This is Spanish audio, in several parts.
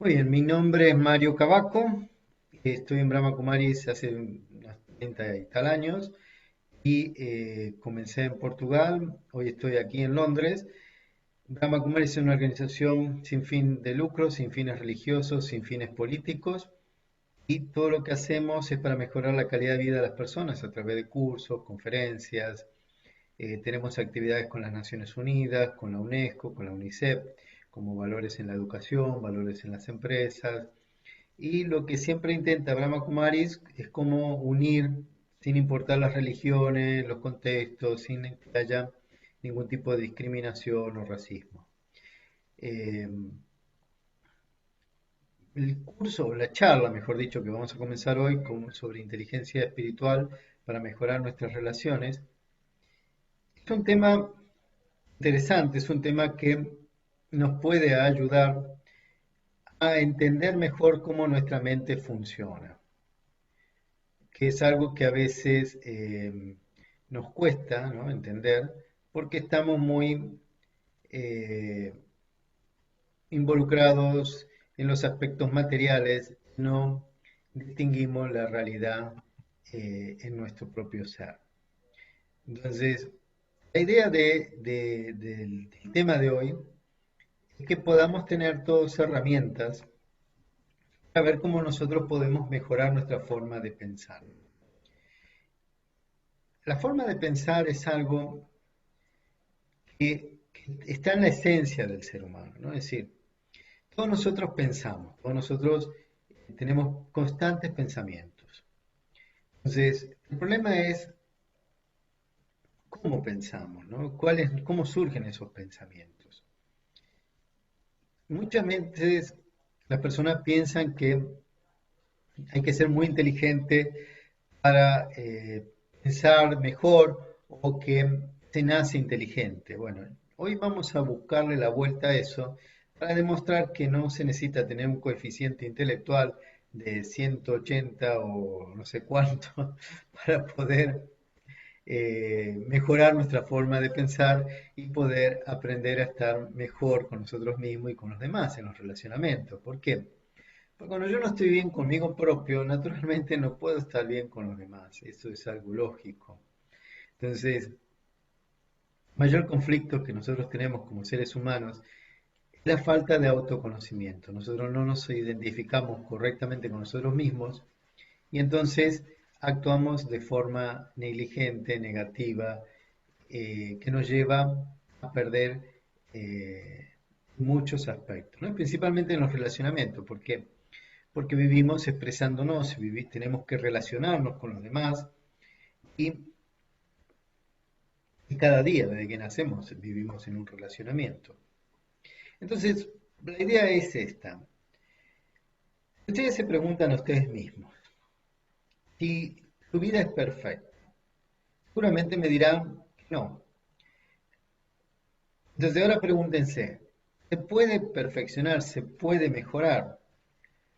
Muy bien, mi nombre es Mario Cavaco, estoy en Brahma Kumaris hace unos 30 y tal años y comencé en Portugal, hoy estoy aquí en Londres. Brahma Kumaris es una organización sin fin de lucro, sin fines religiosos, sin fines políticos y todo lo que hacemos es para mejorar la calidad de vida de las personas a través de cursos, conferencias. Tenemos actividades con las Naciones Unidas, con la UNESCO, con la UNICEF, como valores en la educación, valores en las empresas. Y lo que siempre intenta Brahma Kumaris es como unir, sin importar las religiones, los contextos, sin que haya ningún tipo de discriminación o racismo. Eh, el curso, la charla, mejor dicho, que vamos a comenzar hoy sobre inteligencia espiritual para mejorar nuestras relaciones, es un tema interesante, es un tema que nos puede ayudar a entender mejor cómo nuestra mente funciona, que es algo que a veces nos cuesta, ¿no?, entender, porque estamos muy eh, involucrados en los aspectos materiales, no distinguimos la realidad en nuestro propio ser. Entonces, la idea del tema de hoy es que podamos tener todas herramientas para ver cómo nosotros podemos mejorar nuestra forma de pensar. La forma de pensar es algo que está en la esencia del ser humano, ¿no? Es decir, todos nosotros pensamos, todos nosotros tenemos constantes pensamientos. Entonces, el problema es cómo pensamos, ¿no? ¿Cómo surgen esos pensamientos? Muchas veces las personas piensan que hay que ser muy inteligente para pensar mejor o que se nace inteligente. Bueno, hoy vamos a buscarle la vuelta a eso para demostrar que no se necesita tener un coeficiente intelectual de 180 o no sé cuánto para poder mejorar nuestra forma de pensar y poder aprender a estar mejor con nosotros mismos y con los demás en los relacionamientos. ¿Por qué? Porque cuando yo no estoy bien conmigo propio, naturalmente no puedo estar bien con los demás. Eso es algo lógico. Entonces, el mayor conflicto que nosotros tenemos como seres humanos es la falta de autoconocimiento. Nosotros no nos identificamos correctamente con nosotros mismos y entonces actuamos de forma negligente, negativa, que nos lleva a perder muchos aspectos, ¿no? Principalmente en los relacionamientos. ¿Por qué? Porque vivimos expresándonos, tenemos que relacionarnos con los demás y, y cada día desde que nacemos vivimos en un relacionamiento. Entonces, la idea es esta. Ustedes se preguntan a ustedes mismos, si su vida es perfecta, seguramente me dirán que no. Entonces ahora pregúntense, ¿se puede perfeccionar? ¿Se puede mejorar?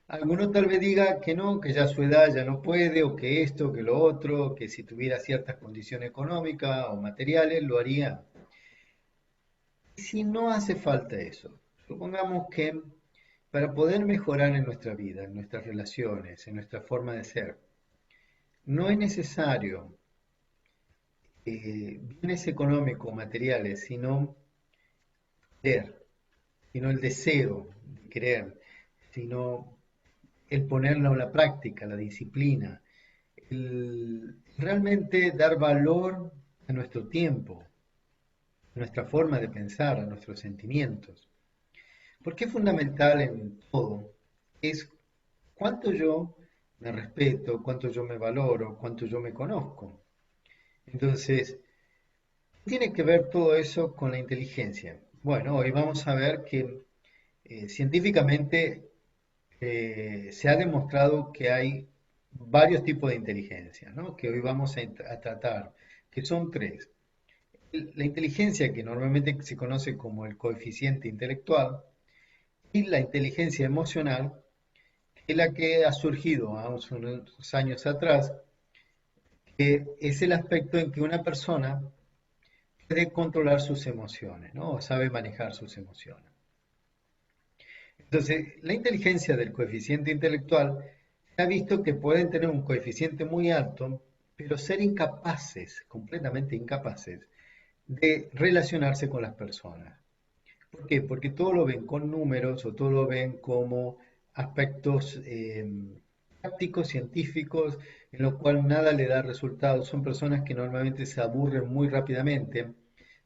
Alguno tal vez diga que no, que ya a su edad ya no puede, o que esto, que lo otro, que si tuviera ciertas condiciones económicas o materiales lo haría. Y si no hace falta eso, supongamos que para poder mejorar en nuestra vida, en nuestras relaciones, en nuestra forma de ser, no es necesario bienes económicos o materiales, sino querer, sino el deseo de querer, sino el ponerlo en la práctica, la disciplina, el realmente dar valor a nuestro tiempo, a nuestra forma de pensar, a nuestros sentimientos. Porque es fundamental en todo, es cuánto yo me respeto, cuánto yo me valoro, cuánto yo me conozco. Entonces, tiene que ver todo eso con la inteligencia. Bueno, hoy vamos a ver que científicamente se ha demostrado que hay varios tipos de inteligencia, ¿no?, que hoy vamos a tratar, que son tres. La inteligencia que normalmente se conoce como el coeficiente intelectual y la inteligencia emocional, que es la que ha surgido hace unos años atrás, que es el aspecto en que una persona puede controlar sus emociones, ¿no?, o sabe manejar sus emociones. Entonces, la inteligencia del coeficiente intelectual se ha visto que pueden tener un coeficiente muy alto, pero ser incapaces, completamente incapaces, de relacionarse con las personas. ¿Por qué? Porque todo lo ven con números o todo lo ven como aspectos prácticos, científicos, en lo cual nada le da resultados. Son personas que normalmente se aburren muy rápidamente,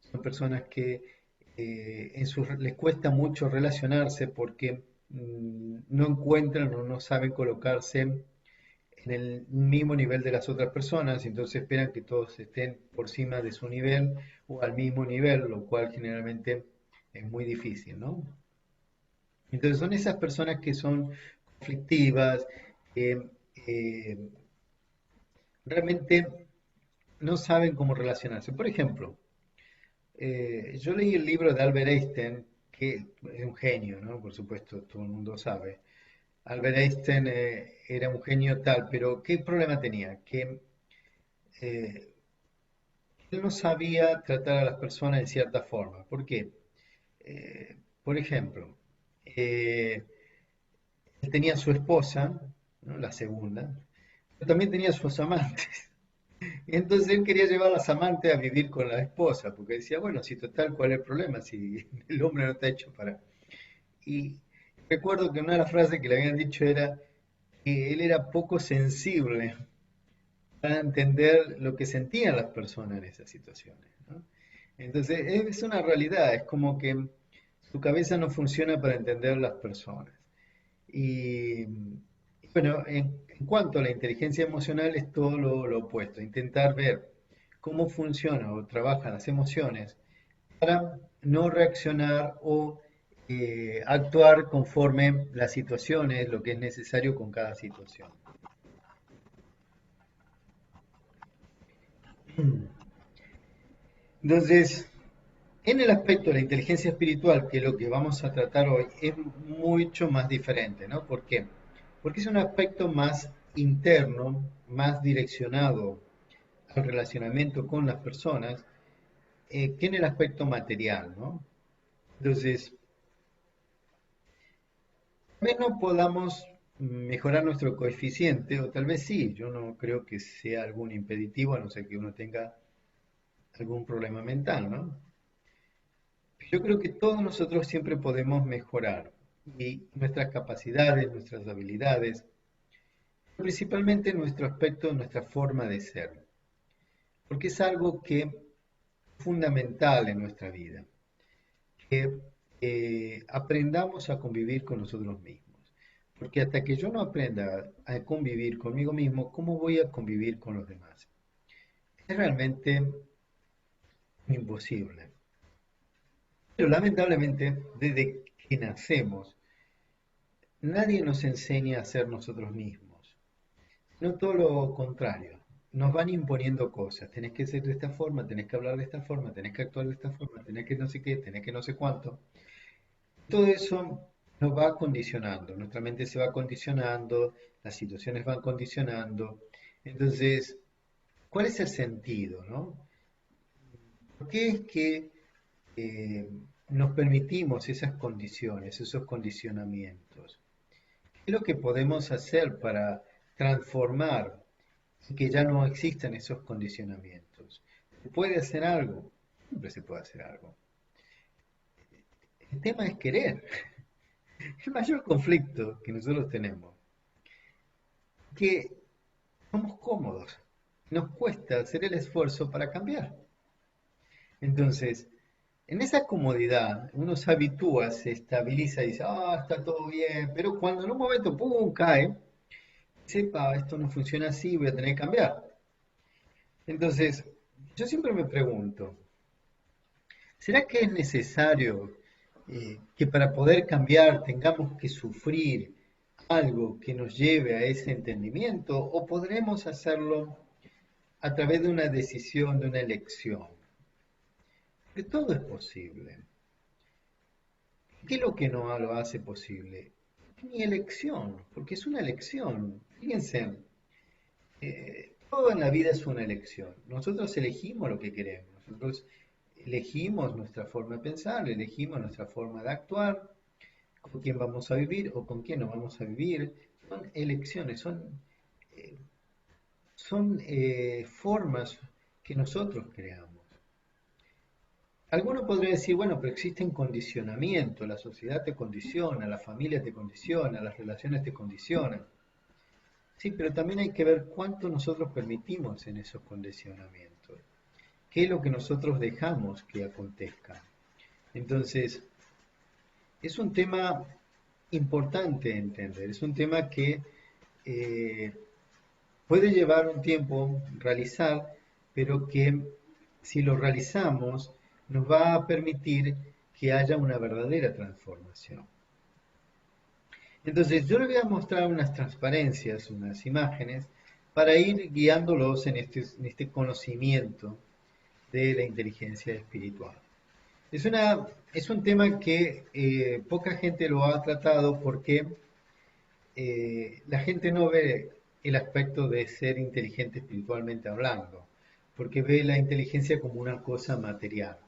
son personas que les cuesta mucho relacionarse porque no encuentran o no saben colocarse en el mismo nivel de las otras personas, entonces esperan que todos estén por encima de su nivel o al mismo nivel, lo cual generalmente es muy difícil, ¿no? Entonces son esas personas que son conflictivas, que realmente no saben cómo relacionarse. Por ejemplo, yo leí el libro de Albert Einstein, que es un genio, ¿no? Por supuesto, todo el mundo sabe. Albert Einstein era un genio tal, pero ¿qué problema tenía? Que eh, él no sabía tratar a las personas de cierta forma. ¿Por qué? Por ejemplo, eh, él tenía su esposa, ¿no? La segunda, pero también tenía sus amantes. Y entonces él quería llevar a las amantes a vivir con la esposa, porque decía, bueno, si total, ¿cuál es el problema? Si el hombre no está hecho para... Y recuerdo que una de las frases que le habían dicho era que él era poco sensible para entender lo que sentían las personas en esas situaciones, ¿no? Entonces, es una realidad, es como que su cabeza no funciona para entender las personas. Y bueno, en cuanto a la inteligencia emocional es todo lo opuesto, intentar ver cómo funciona o trabajan las emociones para no reaccionar o actuar conforme las situaciones, lo que es necesario con cada situación. Entonces, en el aspecto de la inteligencia espiritual, que es lo que vamos a tratar hoy, es mucho más diferente, ¿no? ¿Por qué? Porque es un aspecto más interno, más direccionado al relacionamiento con las personas, que en el aspecto material, ¿no? Entonces, tal vez no podamos mejorar nuestro coeficiente, o tal vez sí, yo no creo que sea algún impeditivo, a no ser que uno tenga algún problema mental, ¿no? Yo creo que todos nosotros siempre podemos mejorar y nuestras capacidades, nuestras habilidades, principalmente nuestro aspecto, nuestra forma de ser, porque es algo que es fundamental en nuestra vida, que aprendamos a convivir con nosotros mismos, porque hasta que yo no aprenda a convivir conmigo mismo, ¿cómo voy a convivir con los demás? Es realmente imposible. Pero lamentablemente, desde que nacemos, nadie nos enseña a ser nosotros mismos, no todo lo contrario. Nos van imponiendo cosas. Tenés que ser de esta forma, tenés que hablar de esta forma, tenés que actuar de esta forma, tenés que no sé qué, tenés que no sé cuánto. Todo eso nos va condicionando. Nuestra mente se va condicionando, las situaciones van condicionando. Entonces, ¿cuál es el sentido, no? ¿Por qué es que eh, nos permitimos esas condiciones, esos condicionamientos? ¿Qué es lo que podemos hacer para transformar y que ya no existan esos condicionamientos? ¿Se puede hacer algo? Siempre se puede hacer algo. El tema es querer. El mayor conflicto que nosotros tenemos es que somos cómodos. Nos cuesta hacer el esfuerzo para cambiar. Entonces, en esa comodidad, uno se habitúa, se estabiliza y dice, ah, está todo bien, pero cuando en un momento, ¡pum!, cae, sepa, esto no funciona así, voy a tener que cambiar. Entonces, yo siempre me pregunto, ¿será que es necesario que para poder cambiar tengamos que sufrir algo que nos lleve a ese entendimiento o podremos hacerlo a través de una decisión, de una elección? Que todo es posible. ¿Qué es lo que no lo hace posible? Mi elección, porque es una elección. Fíjense, todo en la vida es una elección. Nosotros elegimos lo que queremos, nosotros elegimos nuestra forma de pensar, elegimos nuestra forma de actuar. con quién vamos a vivir o con quién no vamos a vivir. Son elecciones, eh, son formas que nosotros creamos. Alguno podría decir, bueno, pero existen condicionamientos, la sociedad te condiciona, la familia te condiciona, las relaciones te condicionan. Sí, pero también hay que ver cuánto nosotros permitimos en esos condicionamientos, qué es lo que nosotros dejamos que acontezca. Entonces, es un tema importante entender, es un tema que eh, puede llevar un tiempo realizar, pero que si lo realizamos nos va a permitir que haya una verdadera transformación. Entonces yo les voy a mostrar unas transparencias, unas imágenes, para ir guiándolos en este conocimiento de la inteligencia espiritual. Es un tema que poca gente lo ha tratado porque la gente no ve el aspecto de ser inteligente espiritualmente hablando, porque ve la inteligencia como una cosa material.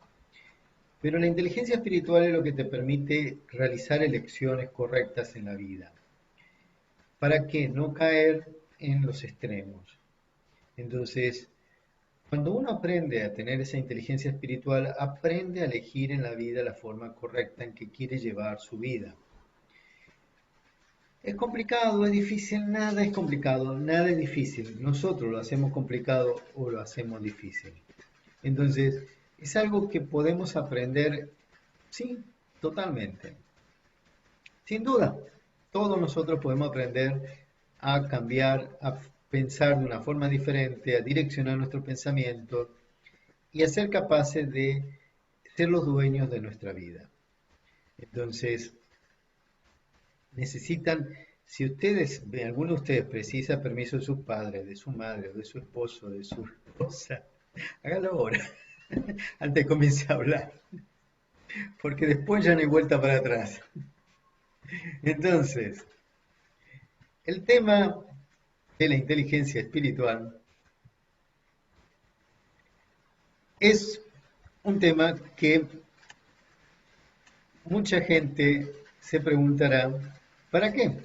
Pero la inteligencia espiritual es lo que te permite realizar elecciones correctas en la vida. ¿Para qué? No caer en los extremos. Entonces, cuando uno aprende a tener esa inteligencia espiritual, aprende a elegir en la vida la forma correcta en que quiere llevar su vida. Es complicado, es difícil, nada es complicado, nada es difícil. Nosotros lo hacemos complicado o lo hacemos difícil. Entonces, es algo que podemos aprender, sí, totalmente. Sin duda, todos nosotros podemos aprender a cambiar, a pensar de una forma diferente, a direccionar nuestro pensamiento y a ser capaces de ser los dueños de nuestra vida. Entonces, necesitan, si ustedes, alguno de ustedes precisa permiso de sus padres, de su madre, o de su esposo, de su esposa, hágalo ahora, antes de comience a hablar, porque después ya no hay vuelta para atrás. Entonces, el tema de la inteligencia espiritual es un tema que mucha gente se preguntará, ¿para qué?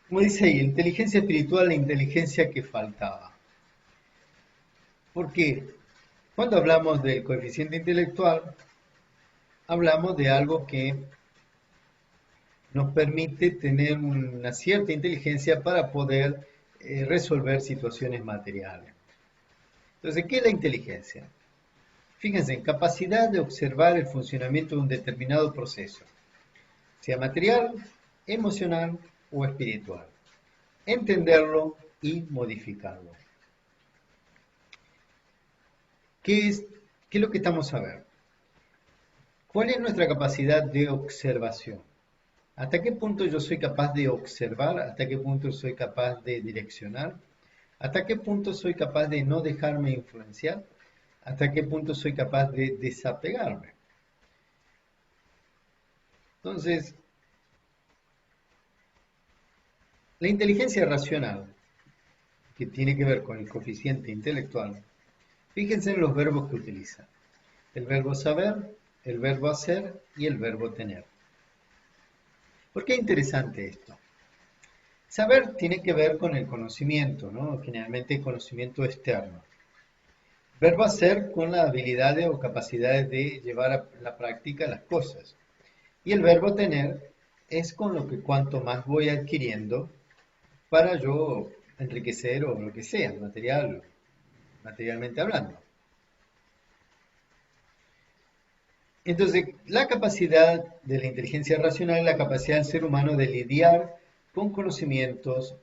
Como dice ahí, inteligencia espiritual, la inteligencia que faltaba. Porque cuando hablamos del coeficiente intelectual, hablamos de algo que nos permite tener una cierta inteligencia para poder resolver situaciones materiales. Entonces, ¿qué es la inteligencia? Fíjense, en capacidad de observar el funcionamiento de un determinado proceso, sea material, emocional o espiritual, entenderlo y modificarlo. ¿Qué es lo que estamos a ver? ¿Cuál es nuestra capacidad de observación? ¿Hasta qué punto yo soy capaz de observar? ¿Hasta qué punto soy capaz de direccionar? ¿Hasta qué punto soy capaz de no dejarme influenciar? ¿Hasta qué punto soy capaz de desapegarme? Entonces, la inteligencia racional, que tiene que ver con el coeficiente intelectual, fíjense en los verbos que utiliza. El verbo saber, el verbo hacer y el verbo tener. ¿Por qué es interesante esto? Saber tiene que ver con el conocimiento, ¿no? Generalmente el conocimiento externo. Verbo hacer con las habilidades o capacidades de llevar a la práctica las cosas. Y el verbo tener es con lo que cuanto más voy adquiriendo para yo enriquecer o lo que sea, materialmente hablando. Entonces, la capacidad de la inteligencia racional es la capacidad del ser humano de lidiar con conocimientos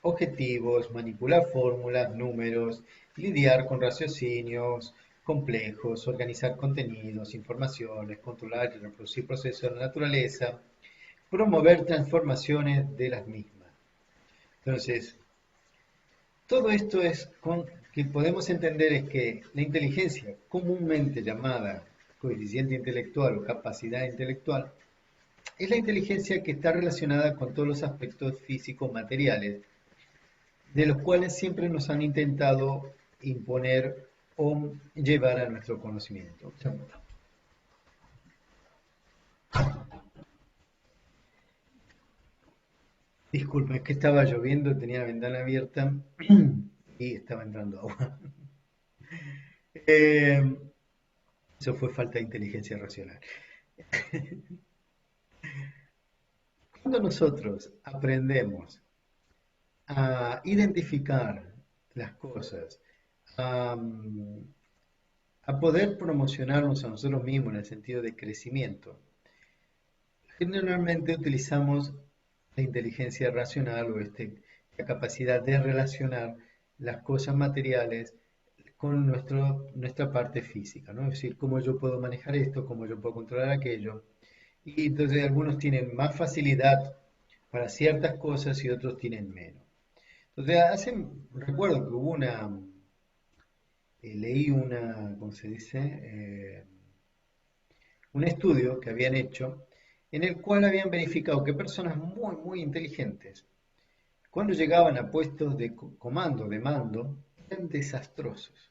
objetivos, manipular fórmulas, números, lidiar con raciocinios complejos, organizar contenidos, informaciones, controlar y reproducir procesos de la naturaleza, promover transformaciones de las mismas. Entonces, todo esto es que podemos entender es que la inteligencia, comúnmente llamada coeficiente intelectual o capacidad intelectual, es la inteligencia que está relacionada con todos los aspectos físicos materiales, de los cuales siempre nos han intentado imponer o llevar a nuestro conocimiento. Disculpa, es que estaba lloviendo, tenía la ventana abierta y estaba entrando agua. Eh, Eso fue falta de inteligencia racional. Cuando nosotros aprendemos a identificar las cosas, a, a poder promocionarnos a nosotros mismos en el sentido de crecimiento, generalmente utilizamos la inteligencia racional o la capacidad de relacionar las cosas materiales con nuestra parte física, ¿no? Es decir, cómo yo puedo manejar esto, cómo yo puedo controlar aquello. Y entonces algunos tienen más facilidad para ciertas cosas y otros tienen menos. Entonces, recuerdo que leí ¿cómo se dice? Un estudio que habían hecho en el cual habían verificado que personas muy, muy inteligentes, cuando llegaban a puestos de comando, de mando, eran desastrosos.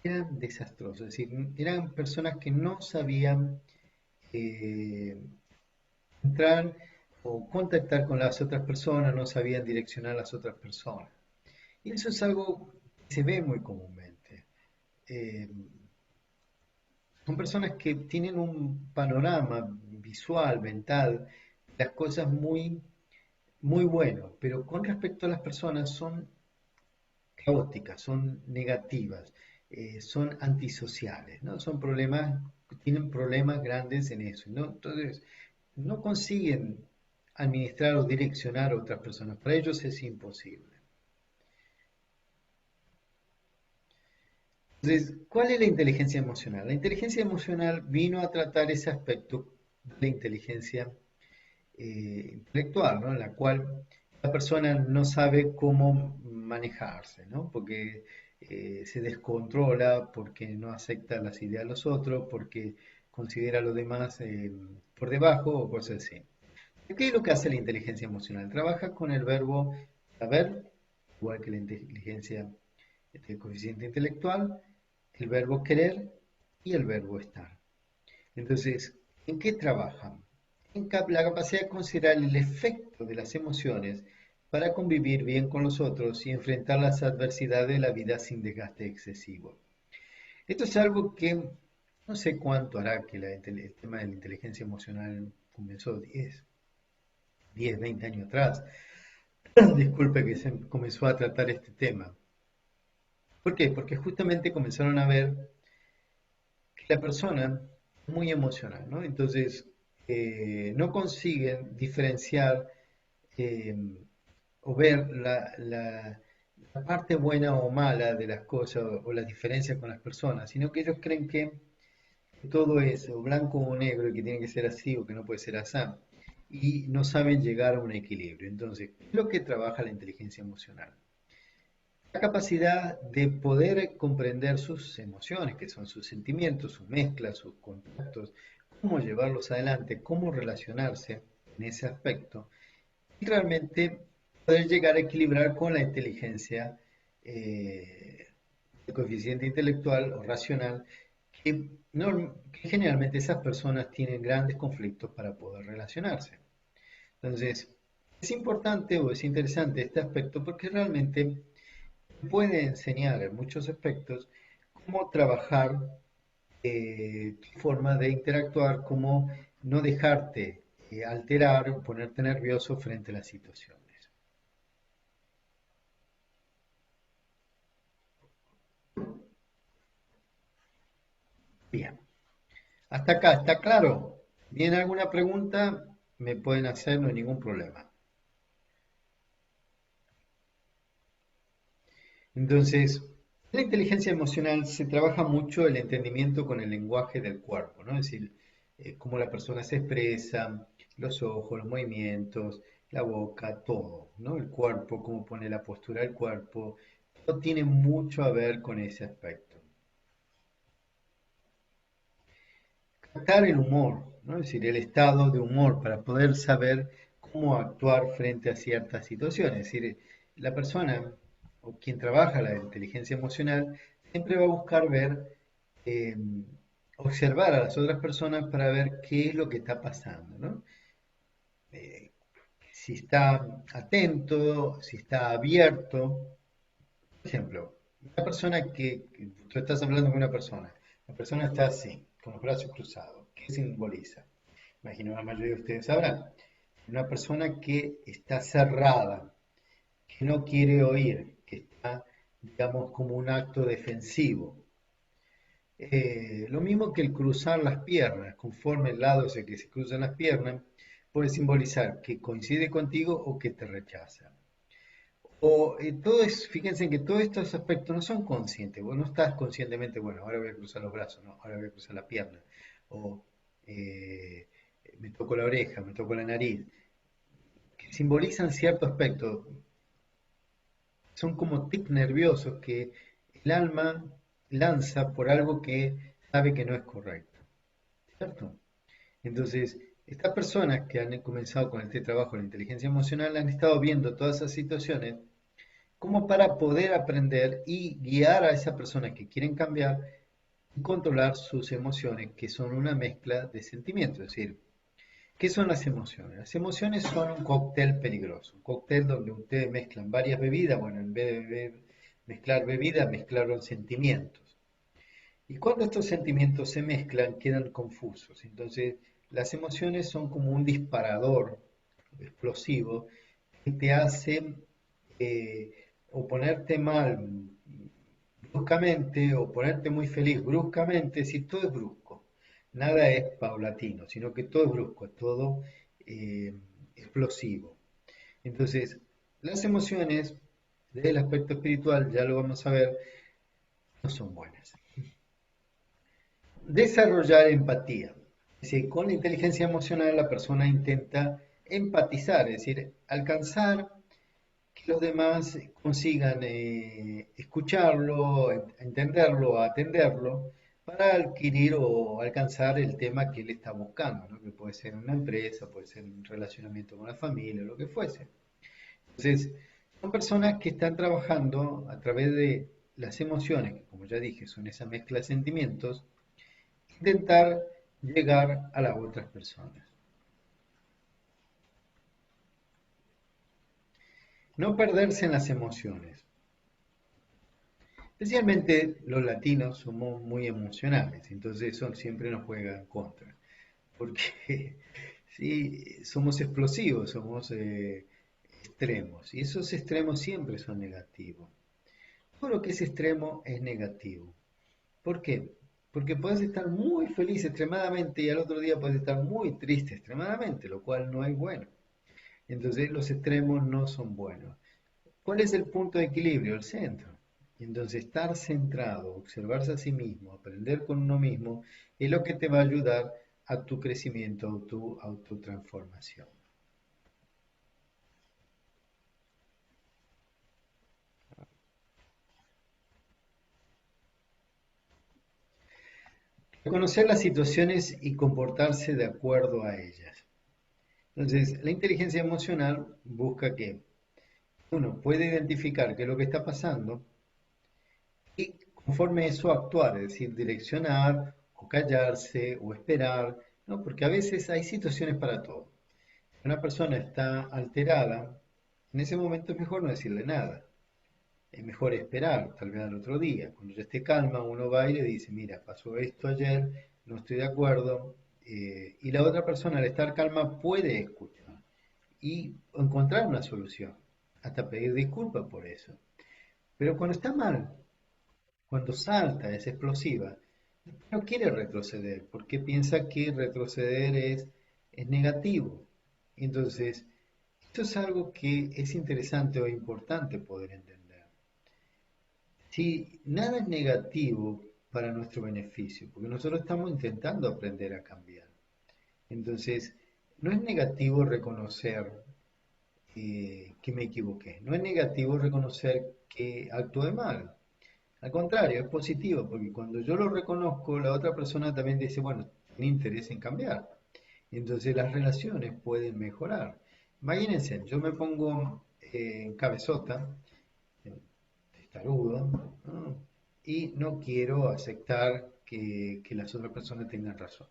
Eran desastrosos, es decir, eran personas que no sabían eh, entrar o contactar con las otras personas, no sabían direccionar a las otras personas. Y eso es algo que se ve muy comúnmente. Eh, Son personas que tienen un panorama visual, mental, las cosas muy, muy bueno, pero con respecto a las personas son caóticas, son negativas, son antisociales, ¿no? Son problemas, tienen problemas grandes en eso, ¿no? Entonces, no consiguen administrar o direccionar a otras personas. Para ellos es imposible. Entonces, ¿cuál es la inteligencia emocional? La inteligencia emocional vino a tratar ese aspecto de la inteligencia intelectual, ¿no? En la cual la persona no sabe cómo manejarse, ¿no? Porque se descontrola, porque no acepta las ideas de los otros, porque considera a los demás por debajo o cosas así. ¿Qué es lo que hace la inteligencia emocional? Trabaja con el verbo saber, igual que la inteligencia, el coeficiente intelectual, el verbo querer y el verbo estar. Entonces, ¿en qué trabajan? En la capacidad de considerar el efecto de las emociones para convivir bien con los otros y enfrentar las adversidades de la vida sin desgaste excesivo. Esto es algo que no sé cuánto hará que el tema de la inteligencia emocional comenzó 20 años atrás. Disculpe que se comenzó a tratar este tema. ¿Por qué? Porque justamente comenzaron a ver que la persona es muy emocional, ¿no? Entonces, no consiguen diferenciar eh, o ver la parte buena o mala de las cosas o las diferencias con las personas, sino que ellos creen que todo es o blanco o negro y que tiene que ser así o que no puede ser así. Y no saben llegar a un equilibrio. Entonces, ¿qué es lo que trabaja la inteligencia emocional? La capacidad de poder comprender sus emociones, que son sus sentimientos, sus mezclas, sus contactos, cómo llevarlos adelante, cómo relacionarse en ese aspecto y realmente poder llegar a equilibrar con la inteligencia, el coeficiente intelectual o racional, que generalmente esas personas tienen grandes conflictos para poder relacionarse. Entonces, es importante o es interesante este aspecto porque realmente puede enseñar en muchos aspectos cómo trabajar tu forma de interactuar, cómo no dejarte alterar o ponerte nervioso frente a las situaciones. Bien, hasta acá, ¿está claro? ¿Tienen alguna pregunta? Me pueden hacer, no hay ningún problema. Entonces, en la inteligencia emocional se trabaja mucho el entendimiento con el lenguaje del cuerpo, ¿no? Es decir, cómo la persona se expresa, los ojos, los movimientos, la boca, todo, ¿no? El cuerpo, cómo pone la postura del cuerpo, todo tiene mucho a ver con ese aspecto. Captar el humor, ¿no? Es decir, el estado de humor para poder saber cómo actuar frente a ciertas situaciones. Es decir, la persona o quien trabaja la inteligencia emocional siempre va a buscar ver, eh, observar a las otras personas para ver qué es lo que está pasando, ¿no? si está atento, si está abierto. Por ejemplo, una persona que tú estás hablando con una persona, la persona está así, con los brazos cruzados. ¿Qué simboliza? Imagino la mayoría de ustedes sabrán. Una persona que está cerrada, que no quiere oír, que está, digamos, como un acto defensivo. Lo mismo que el cruzar las piernas, conforme el lado ese que se cruzan las piernas, puede simbolizar que coincide contigo o que te rechaza. Fíjense que todos estos aspectos no son conscientes, vos no estás conscientemente, bueno, ahora voy a cruzar los brazos, no, ahora voy a cruzar la pierna, o eh, me toco la oreja, me toco la nariz, que simbolizan cierto aspecto, son como tics nerviosos que el alma lanza por algo que sabe que no es correcto, ¿cierto? Entonces, estas personas que han comenzado con este trabajo de la inteligencia emocional han estado viendo todas esas situaciones como para poder aprender y guiar a esas personas que quieren cambiar y controlar sus emociones, que son una mezcla de sentimientos. Es decir, ¿qué son las emociones? Las emociones son un cóctel peligroso, un cóctel donde ustedes mezclan varias bebidas, bueno, en vez de mezclar bebidas, mezclaron sentimientos. Y cuando estos sentimientos se mezclan, quedan confusos. Entonces, las emociones son como un disparador explosivo que te hace o ponerte mal bruscamente o ponerte muy feliz bruscamente, si todo es brusco. Nada es paulatino, sino que todo es brusco, es todo eh, explosivo. Entonces, las emociones, desde el aspecto espiritual, ya lo vamos a ver, no son buenas. Desarrollar empatía. Es decir, con la inteligencia emocional la persona intenta empatizar, es decir, alcanzar que los demás consigan escucharlo, entenderlo, atenderlo, para adquirir o alcanzar el tema que él está buscando, ¿no? Que puede ser una empresa, puede ser un relacionamiento con la familia, lo que fuese. Entonces, son personas que están trabajando a través de las emociones, que como ya dije, son esa mezcla de sentimientos, intentar llegar a las otras personas. No perderse en las emociones. Especialmente los latinos somos muy emocionales, entonces eso siempre nos juega en contra, porque sí, somos explosivos, somos extremos, y esos extremos siempre son negativos. Todo lo que es extremo es negativo. ¿Por qué? Porque puedes estar muy feliz extremadamente y al otro día puedes estar muy triste extremadamente, lo cual no es bueno. Entonces los extremos no son buenos. ¿Cuál es el punto de equilibrio? El centro. Entonces, estar centrado, observarse a sí mismo, aprender con uno mismo, es lo que te va a ayudar a tu crecimiento, a tu autotransformación. Reconocer las situaciones y comportarse de acuerdo a ellas. Entonces, la inteligencia emocional busca que uno puede identificar qué es lo que está pasando y conforme eso actuar, es decir, direccionar o callarse o esperar, ¿no? Porque a veces hay situaciones para todo. Si una persona está alterada, en ese momento es mejor no decirle nada. Es mejor esperar, tal vez al otro día. Cuando ya esté calma, uno va y le dice, mira, pasó esto ayer, no estoy de acuerdo. Y la otra persona, al estar calma, puede escuchar y encontrar una solución, hasta pedir disculpas por eso. Pero cuando está mal, cuando salta, es explosiva, no quiere retroceder, porque piensa que retroceder es negativo. Entonces, esto es algo que es interesante o importante poder entender. Si nada es negativo para nuestro beneficio, porque nosotros estamos intentando aprender a cambiar. Entonces, no es negativo reconocer que me equivoqué, no es negativo reconocer que actué mal. Al contrario, es positivo, porque cuando yo lo reconozco, la otra persona también dice, bueno, tiene interés en cambiar. Entonces las relaciones pueden mejorar. Imagínense, yo me pongo en cabezota, testarudo, ¿no? Y no quiero aceptar que las otras personas tengan razón.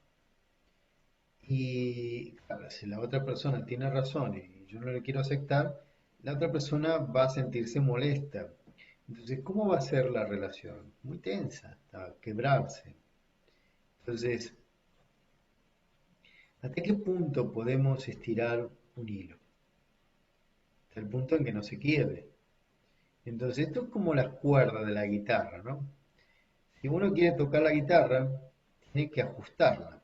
Y claro, si la otra persona tiene razón y yo no le quiero aceptar, la otra persona va a sentirse molesta. Entonces, ¿cómo va a ser la relación? Muy tensa, a quebrarse. Entonces, ¿hasta qué punto podemos estirar un hilo? Hasta el punto en que no se quiebre. Entonces, esto es como las cuerdas de la guitarra, ¿no? Si uno quiere tocar la guitarra, tiene que ajustarla.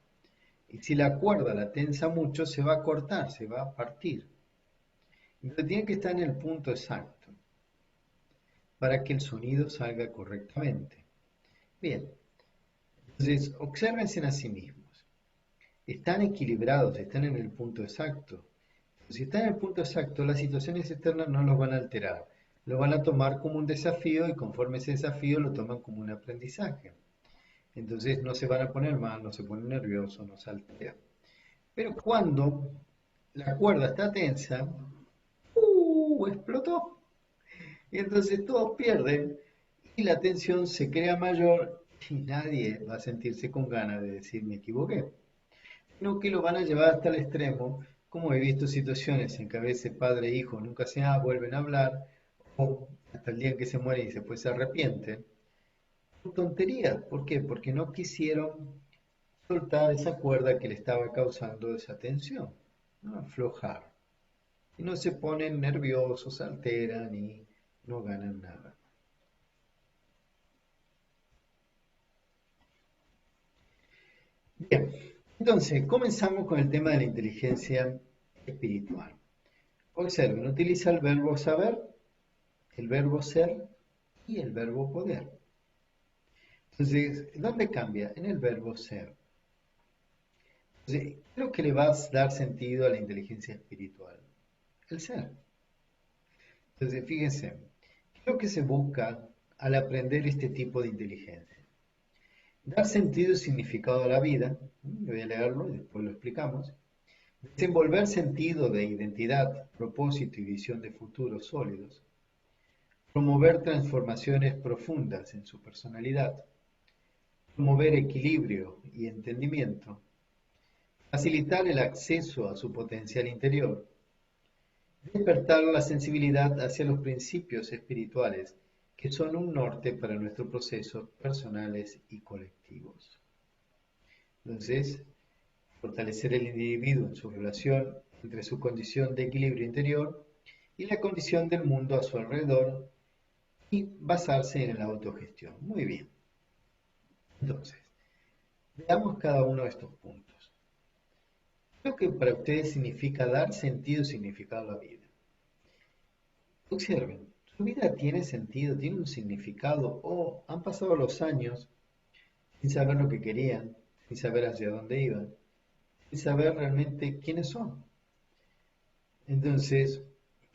Y si la cuerda la tensa mucho, se va a cortar, se va a partir. Entonces, tiene que estar en el punto exacto para que el sonido salga correctamente. Bien, entonces, obsérvense a sí mismos. Están equilibrados, están en el punto exacto. Si están en el punto exacto, las situaciones externas no los van a alterar. Lo van a tomar como un desafío y conforme ese desafío lo toman como un aprendizaje. Entonces no se van a poner mal, no se ponen nerviosos, no se alteran. Pero cuando la cuerda está tensa, explotó. Y entonces todos pierden y la tensión se crea mayor y nadie va a sentirse con ganas de decir me equivoqué, sino que lo van a llevar hasta el extremo, como he visto situaciones en que a veces padre e hijo nunca vuelven a hablar, o hasta el día en que se mueren y después se arrepienten. Por tonterías, ¿por qué? Porque no quisieron soltar esa cuerda que le estaba causando esa tensión, ¿no? Aflojar. Y no se ponen nerviosos, se alteran y no ganan nada. Bien, entonces comenzamos con el tema de la inteligencia espiritual. Observen, utiliza el verbo saber, el verbo ser y el verbo poder. Entonces, ¿dónde cambia? En el verbo ser. Entonces, ¿qué es lo que le va a dar sentido a la inteligencia espiritual? El ser. Entonces, fíjense, ¿qué es lo que se busca al aprender este tipo de inteligencia? Dar sentido y significado a la vida. Yo voy a leerlo y después lo explicamos. Desenvolver sentido de identidad, propósito y visión de futuros sólidos. Promover transformaciones profundas en su personalidad. Promover equilibrio y entendimiento. Facilitar el acceso a su potencial interior. Despertar la sensibilidad hacia los principios espirituales que son un norte para nuestros procesos personales y colectivos. Entonces, fortalecer el individuo en su relación entre su condición de equilibrio interior y la condición del mundo a su alrededor y basarse en la autogestión. Muy bien. Entonces, veamos cada uno de estos puntos. Creo que para ustedes significa dar sentido y significado a la vida. Observen, ¿su vida tiene sentido, tiene un significado o han pasado los años sin saber lo que querían, sin saber hacia dónde iban, sin saber realmente quiénes son? Entonces,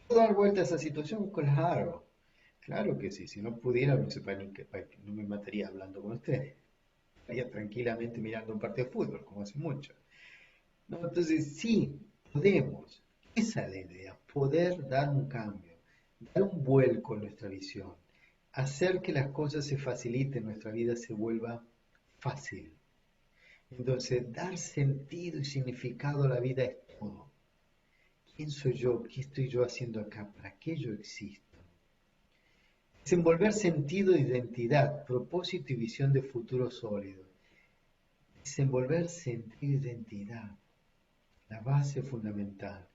¿puedo dar vuelta a esa situación? Claro, claro que sí. Si no pudiera, no, sepa ni no me mataría hablando con ustedes. Estaría tranquilamente mirando un partido de fútbol, como hace mucho. ¿No? Entonces, sí, podemos. Esa es la idea, poder dar un cambio, dar un vuelco en nuestra visión, hacer que las cosas se faciliten, nuestra vida se vuelva fácil. Entonces, dar sentido y significado a la vida es todo. ¿Quién soy yo? ¿Qué estoy yo haciendo acá? ¿Para qué yo existo? Desenvolver sentido de identidad, propósito y visión de futuro sólido. Desenvolver sentido de identidad, la base fundamental.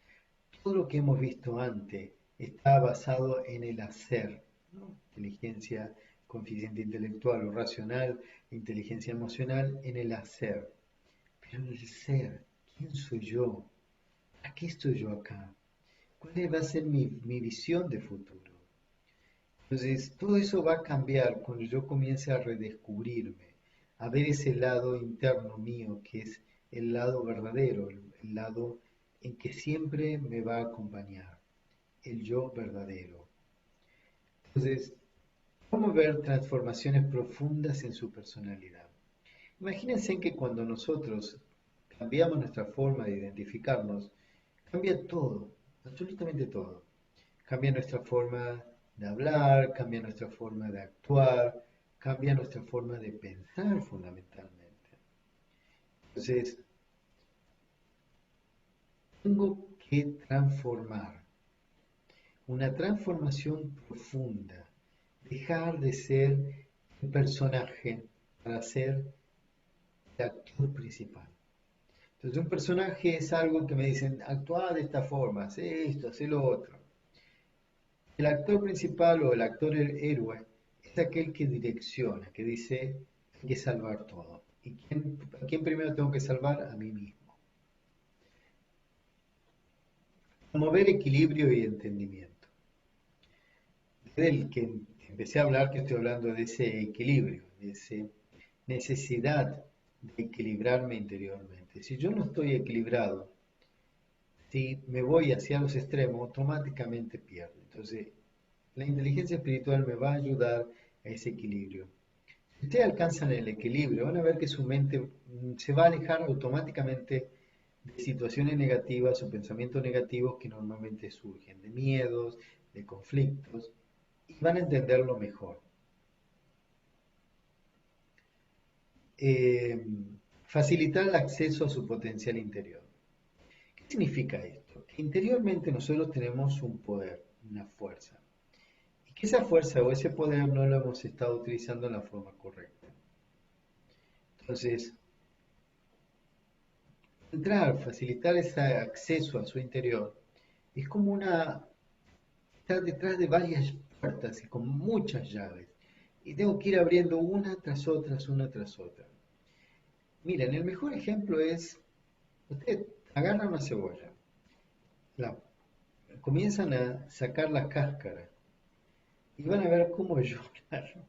Todo lo que hemos visto antes está basado en el hacer, ¿no? Inteligencia coeficiente intelectual o racional, inteligencia emocional en el hacer. Pero en el ser, ¿quién soy yo? ¿A qué estoy yo acá? ¿Cuál va a ser mi visión de futuro? Entonces, todo eso va a cambiar cuando yo comience a redescubrirme, a ver ese lado interno mío que es el lado verdadero, el lado en que siempre me va a acompañar, el yo verdadero. Entonces, ¿cómo ver transformaciones profundas en su personalidad? Imagínense que cuando nosotros cambiamos nuestra forma de identificarnos, cambia todo, absolutamente todo. Cambia nuestra forma de hablar, cambia nuestra forma de actuar, cambia nuestra forma de pensar fundamentalmente. Entonces, tengo que transformar, una transformación profunda, dejar de ser el personaje para ser el actor principal. Entonces un personaje es algo que me dicen, actúa de esta forma, hace esto, hace lo otro. El actor principal o el actor héroe es aquel que direcciona, que dice, hay que salvar todo. ¿Y a quién primero tengo que salvar? A mí mismo. Promover equilibrio y entendimiento. Desde el que empecé a hablar, que estoy hablando de ese equilibrio, de esa necesidad de equilibrarme interiormente. Si yo no estoy equilibrado, si me voy hacia los extremos, automáticamente pierdo. Entonces, la inteligencia espiritual me va a ayudar a ese equilibrio. Si ustedes alcanzan el equilibrio, van a ver que su mente se va a alejar automáticamente de situaciones negativas o pensamientos negativos que normalmente surgen, de miedos, de conflictos, y van a entenderlo mejor. Eh, Facilitar el acceso a su potencial interior. ¿Qué significa esto? Que interiormente nosotros tenemos un poder, una fuerza, y que esa fuerza o ese poder no lo hemos estado utilizando de la forma correcta. Entonces, entrar, facilitar ese acceso a su interior, es como estar detrás de varias puertas y con muchas llaves. Y tengo que ir abriendo una tras otra. Miren, el mejor ejemplo es, usted agarra una cebolla, la, comienzan a sacar la cáscara y van a ver cómo llorar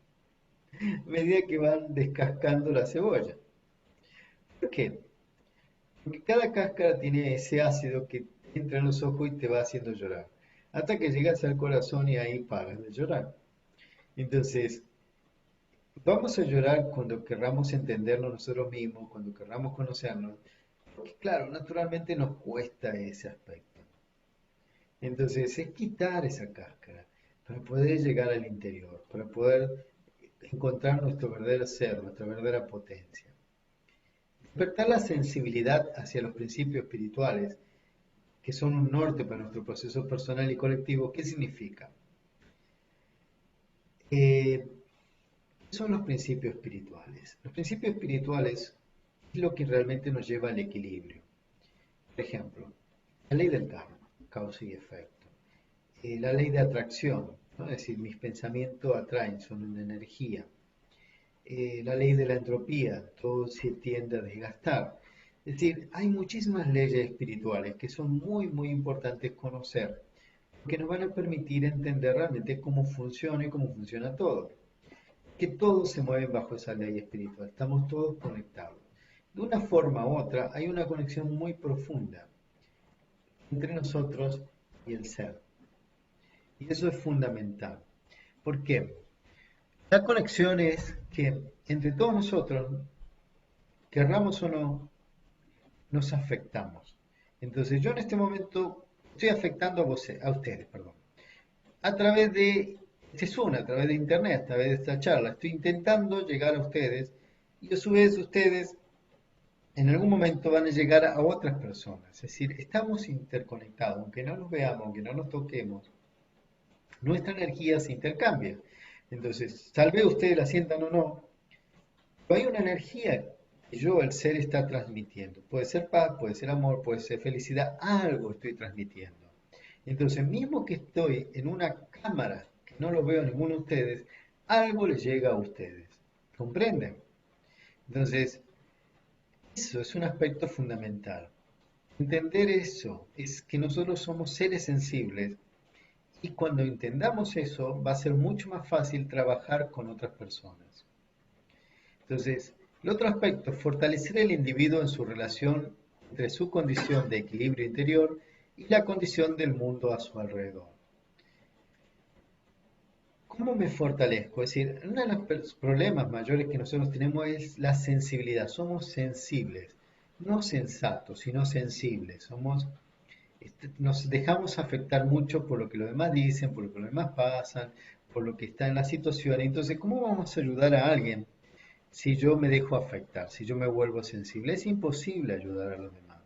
a medida que van descascando la cebolla. ¿Por qué? Porque cada cáscara tiene ese ácido que entra en los ojos y te va haciendo llorar. Hasta que llegas al corazón y ahí paras de llorar. Entonces, vamos a llorar cuando querramos entendernos nosotros mismos, cuando querramos conocernos, porque claro, naturalmente nos cuesta ese aspecto. Entonces, es quitar esa cáscara para poder llegar al interior, para poder encontrar nuestro verdadero ser, nuestra verdadera potencia. Despertar la sensibilidad hacia los principios espirituales, que son un norte para nuestro proceso personal y colectivo. ¿Qué significa? ¿Qué son los principios espirituales? Los principios espirituales es lo que realmente nos lleva al equilibrio. Por ejemplo, la ley del karma, causa y efecto. La ley de atracción, ¿no? Es decir, mis pensamientos atraen, son una energía. La ley de la entropía, todo se tiende a desgastar. Es decir, hay muchísimas leyes espirituales que son muy, muy importantes conocer, que nos van a permitir entender realmente cómo funciona y cómo funciona todo. Que todos se mueven bajo esa ley espiritual, estamos todos conectados. De una forma u otra, hay una conexión muy profunda entre nosotros y el ser. Y eso es fundamental. ¿Por qué? La conexión es que entre todos nosotros, querramos o no, nos afectamos. Entonces yo en este momento estoy afectando a ustedes, perdón, a través de este Zoom, a través de Internet, a través de esta charla. Estoy intentando llegar a ustedes y a su vez ustedes en algún momento van a llegar a otras personas. Es decir, estamos interconectados, aunque no nos veamos, aunque no nos toquemos, nuestra energía se intercambia. Entonces, tal vez ustedes la sientan o no, pero hay una energía que yo, el ser, está transmitiendo. Puede ser paz, puede ser amor, puede ser felicidad, algo estoy transmitiendo. Entonces, mismo que estoy en una cámara, que no lo veo a ninguno de ustedes, algo les llega a ustedes. ¿Comprenden? Entonces, eso es un aspecto fundamental. Entender eso es que nosotros somos seres sensibles y cuando entendamos eso va a ser mucho más fácil trabajar con otras personas. Entonces, el otro aspecto, fortalecer el individuo en su relación entre su condición de equilibrio interior y la condición del mundo a su alrededor. ¿Cómo me fortalezco? Es decir, uno de los problemas mayores que nosotros tenemos es la sensibilidad. Somos sensibles, no sensatos, sino sensibles. Nos dejamos afectar mucho por lo que los demás dicen, por lo que los demás pasan, por lo que está en la situación. Entonces, ¿cómo vamos a ayudar a alguien si yo me dejo afectar, si yo me vuelvo sensible? Es imposible ayudar a los demás.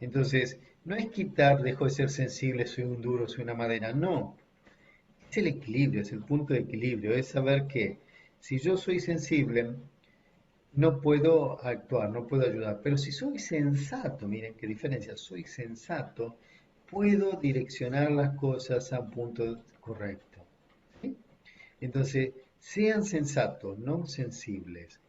Entonces, no es quitar, dejo de ser sensible, soy un duro, soy una madera, no. Es el equilibrio, es el punto de equilibrio, es saber que si yo soy sensible, no puedo actuar, no puedo ayudar, pero si soy sensato, miren qué diferencia, soy sensato, puedo direccionar las cosas a un punto correcto. ¿Sí? Entonces, sean sensatos, no sensibles.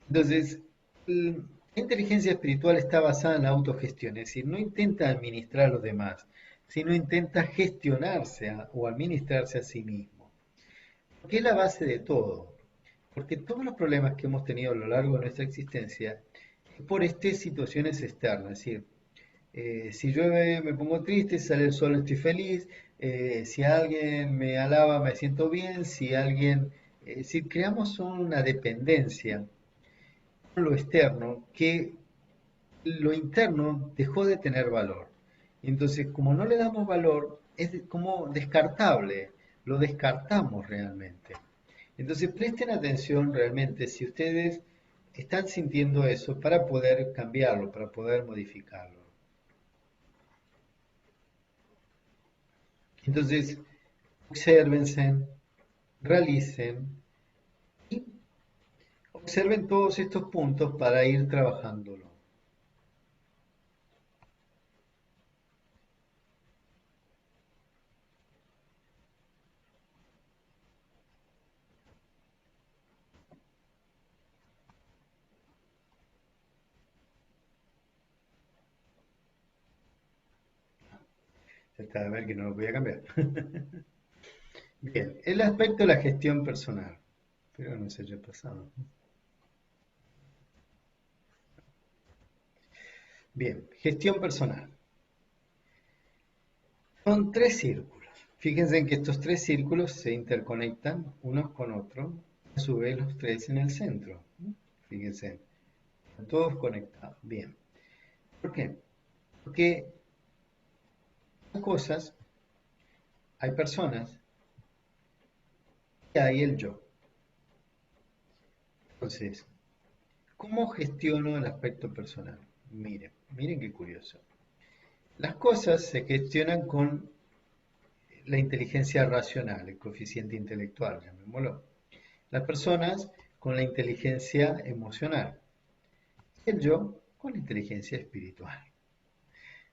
Entonces, la inteligencia espiritual está basada en la autogestión, es decir, no intenta administrar a los demás, sino intenta gestionarse o administrarse a sí mismo, que es la base de todo. Porque todos los problemas que hemos tenido a lo largo de nuestra existencia es por estas situaciones externas. Es decir, si llueve me pongo triste, si sale el sol estoy feliz, si alguien me alaba me siento bien, si alguien... Es decir, creamos una dependencia con lo externo que lo interno dejó de tener valor. Entonces, como no le damos valor, es como descartable, lo descartamos realmente. Entonces, presten atención realmente si ustedes están sintiendo eso para poder cambiarlo, para poder modificarlo. Entonces, obsérvense, realicen y observen todos estos puntos para ir trabajándolo. Ya está, a ver que no lo voy a cambiar. Bien, el aspecto de la gestión personal. Pero no se haya pasado. Bien, gestión personal. Son tres círculos. Fíjense en que estos tres círculos se interconectan unos con otros, a su vez los tres en el centro. Fíjense, están todos conectados. Bien. ¿Por qué? Porque hay cosas, hay personas y hay el yo. Entonces, ¿cómo gestiono el aspecto personal? Miren qué curioso. Las cosas se gestionan con la inteligencia racional, el coeficiente intelectual, llamémoslo. Las personas con la inteligencia emocional. El yo con la inteligencia espiritual.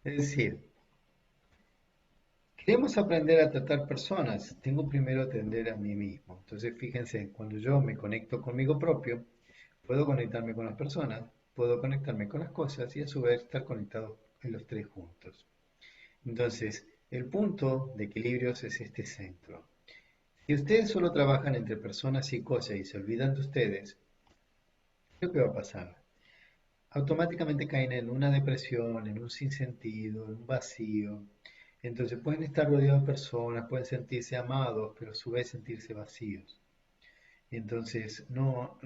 Es decir, queremos aprender a tratar personas, tengo primero que atender a mí mismo. Entonces, fíjense, cuando yo me conecto conmigo propio, puedo conectarme con las personas, puedo conectarme con las cosas y a su vez estar conectado en los tres juntos. Entonces, el punto de equilibrios es este centro. Si ustedes solo trabajan entre personas y cosas y se olvidan de ustedes, ¿qué es lo que va a pasar? Automáticamente caen en una depresión, en un sinsentido, en un vacío. Entonces pueden estar rodeados de personas, pueden sentirse amados, pero a su vez sentirse vacíos. Entonces no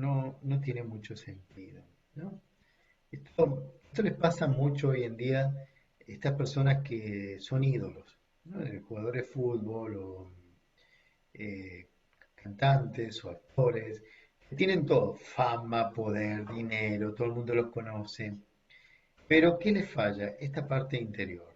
tiene mucho sentido, ¿no? Esto les pasa mucho hoy en día a estas personas que son ídolos, ¿no? Jugadores de fútbol o eh, cantantes o actores, que tienen todo, fama, poder, dinero, todo el mundo los conoce. Pero ¿qué les falla? Esta parte interior.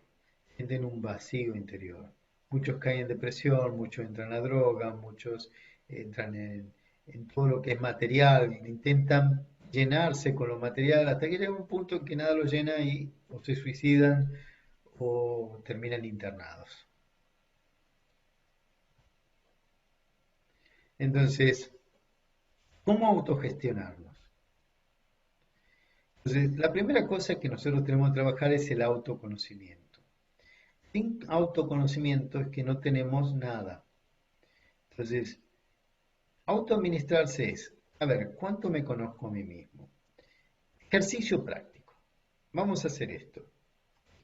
Sienten un vacío interior. Muchos caen en depresión, muchos entran a droga, muchos entran en todo lo que es material, intentan llenarse con lo material hasta que llega un punto en que nada los llena y o se suicidan o terminan internados. Entonces, ¿cómo autogestionarnos? Entonces, la primera cosa que nosotros tenemos que trabajar es el autoconocimiento. Sin autoconocimiento es que no tenemos nada. Entonces, autoadministrarse es, a ver, ¿cuánto me conozco a mí mismo? Ejercicio práctico. Vamos a hacer esto.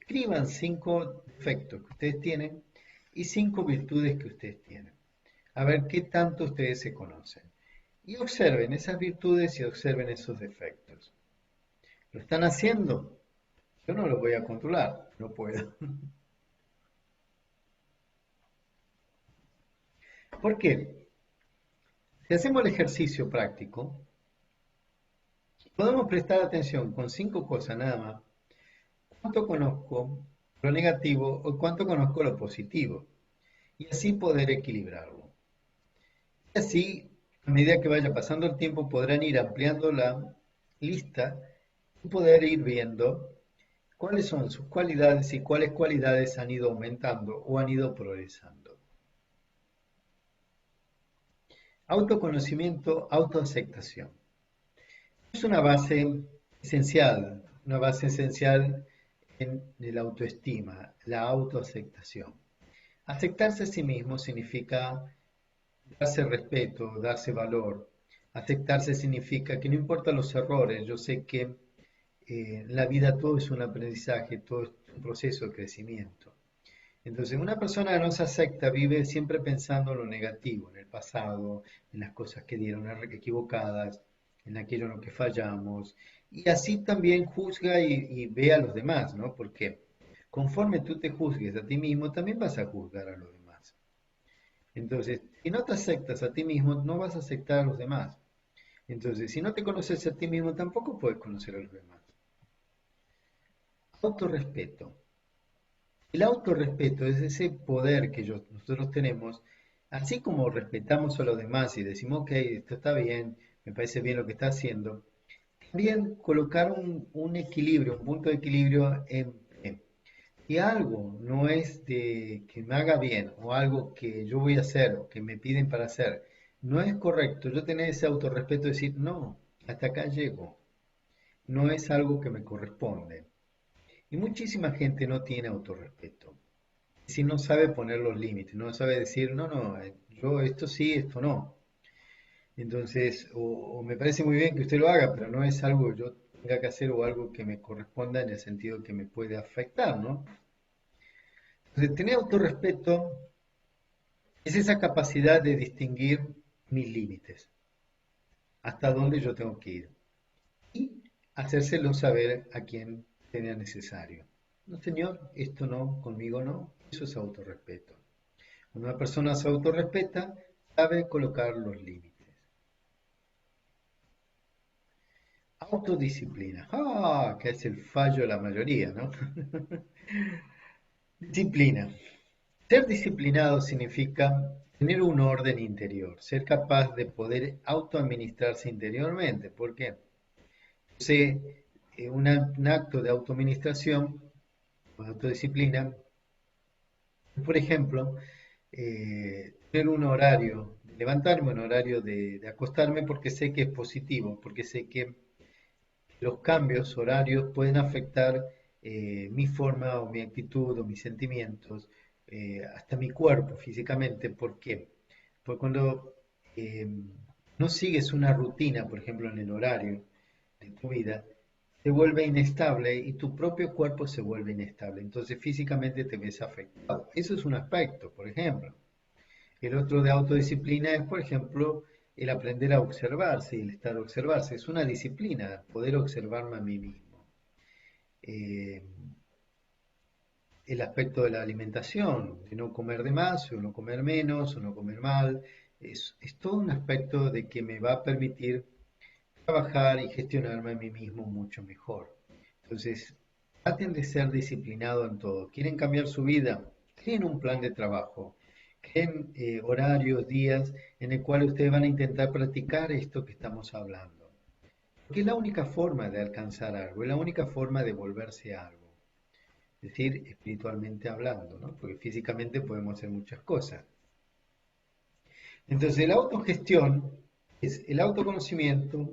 Escriban 5 defectos que ustedes tienen y 5 virtudes que ustedes tienen. A ver qué tanto ustedes se conocen. Y observen esas virtudes y observen esos defectos. ¿Lo están haciendo? Yo no lo voy a controlar, no puedo. ¿Por qué? Si hacemos el ejercicio práctico, podemos prestar atención con 5 cosas nada más. cuánto conozco lo negativo o cuánto conozco lo positivo. Y así poder equilibrarlo. Y así, a medida que vaya pasando el tiempo, podrán ir ampliando la lista y poder ir viendo cuáles son sus cualidades y cuáles cualidades han ido aumentando o han ido progresando. Autoconocimiento, autoaceptación. Es una base esencial en la autoestima, la autoaceptación. Aceptarse a sí mismo significa darse respeto, darse valor. Aceptarse significa que no importa los errores, yo sé que en la vida todo es un aprendizaje, todo es un proceso de crecimiento. Entonces, una persona que no se acepta vive siempre pensando en lo negativo, en el pasado, en las cosas que dieron equivocadas, en aquello en lo que fallamos, y así también juzga y ve a los demás, ¿no? Porque conforme tú te juzgues a ti mismo, también vas a juzgar a los demás. Entonces, si no te aceptas a ti mismo, no vas a aceptar a los demás. Entonces, si no te conoces a ti mismo, tampoco puedes conocer a los demás. Autorrespeto. El autorrespeto es ese poder que nosotros tenemos, así como respetamos a los demás y decimos, ok, esto está bien, me parece bien lo que está haciendo, también colocar un equilibrio, un punto de equilibrio en si algo no es de que me haga bien o algo que yo voy a hacer o que me piden para hacer, no es correcto, yo tener ese autorrespeto de decir, no, hasta acá llego, no es algo que me corresponde. Y muchísima gente no tiene autorrespeto. Si no sabe poner los límites, no sabe decir, no, no, yo esto sí, esto no. Entonces, o me parece muy bien que usted lo haga, pero no es algo que yo tenga que hacer o algo que me corresponda en el sentido que me puede afectar, ¿no? Entonces, tener autorrespeto es esa capacidad de distinguir mis límites, hasta dónde yo tengo que ir, y hacérselo saber a quien sea necesario. No, señor, esto no, conmigo no, eso es autorrespeto. Cuando una persona se autorrespeta, sabe colocar los límites. Autodisciplina. Ah, que es el fallo de la mayoría, ¿no? Disciplina. Ser disciplinado significa tener un orden interior, ser capaz de poder autoadministrarse interiormente. ¿Por qué? Sé, un acto de autoadministración o autodisciplina, por ejemplo, tener un horario de levantarme, un horario de acostarme porque sé que es positivo, porque sé que los cambios horarios pueden afectar mi forma o mi actitud o mis sentimientos, hasta mi cuerpo físicamente. ¿Por qué? Porque cuando eh, no sigues una rutina, por ejemplo, en el horario de tu vida, se vuelve inestable y tu propio cuerpo se vuelve inestable. Entonces físicamente te ves afectado. Eso es un aspecto, por ejemplo. El otro de autodisciplina es, por ejemplo, el aprender a observarse y el estar a observarse. Es una disciplina, poder observarme a mí mismo. Eh, el aspecto de la alimentación, de no comer de más, o no comer menos, o no comer mal, es todo un aspecto de que me va a permitir trabajar y gestionarme a mí mismo mucho mejor. Entonces, traten de ser disciplinados en todo. ¿Quieren cambiar su vida? Creen un plan de trabajo. Creen horarios, días en el cual ustedes van a intentar practicar esto que estamos hablando. Porque es la única forma de alcanzar algo, es la única forma de volverse algo. Es decir, espiritualmente hablando, ¿no? Porque físicamente podemos hacer muchas cosas. Entonces, la autogestión es el autoconocimiento,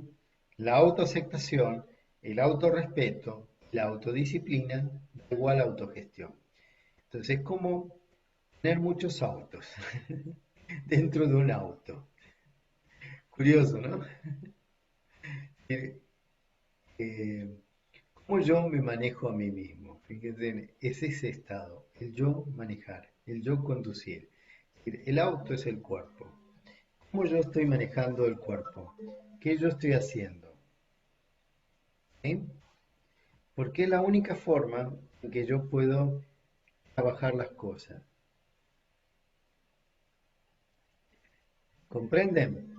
la autoaceptación, el autorrespeto, la autodisciplina, da igual a autogestión. Entonces, es como tener muchos autos dentro de un auto. Curioso, ¿no? Eh, eh, ¿Cómo yo me manejo a mí mismo? Fíjense, es ese estado, el yo manejar, el yo conducir. El auto es el cuerpo. ¿Cómo yo estoy manejando el cuerpo? ¿Qué yo estoy haciendo? ¿Sí? Porque es la única forma en que yo puedo trabajar las cosas. ¿Comprenden?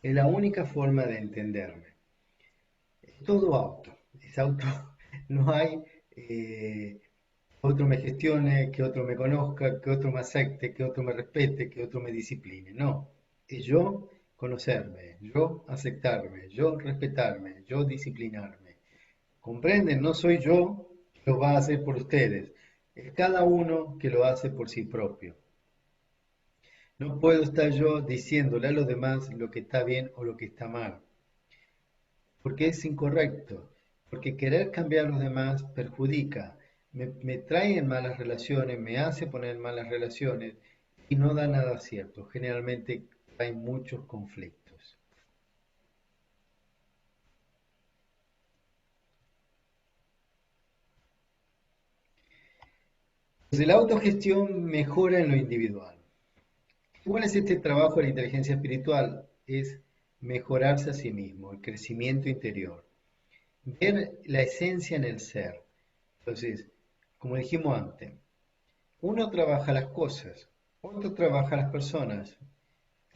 Es la única forma de entenderme. Es todo auto, es auto, no hay otro me gestione, que otro me conozca, que otro me acepte, que otro me respete, que otro me discipline. No, es yo conocerme, yo aceptarme, yo respetarme, yo disciplinarme. ¿Comprenden? No soy yo que lo va a hacer por ustedes, es cada uno que lo hace por sí propio. No puedo estar yo diciéndole a los demás lo que está bien o lo que está mal, porque es incorrecto, porque querer cambiar a los demás perjudica, me trae en malas relaciones, me hace poner en malas relaciones y no da nada cierto. Generalmente hay muchos conflictos. Entonces, la autogestión mejora en lo individual. ¿Cuál es este trabajo de la inteligencia espiritual? Es mejorarse a sí mismo, el crecimiento interior, ver la esencia en el ser. Entonces, como dijimos antes, uno trabaja las cosas, otro trabaja las personas.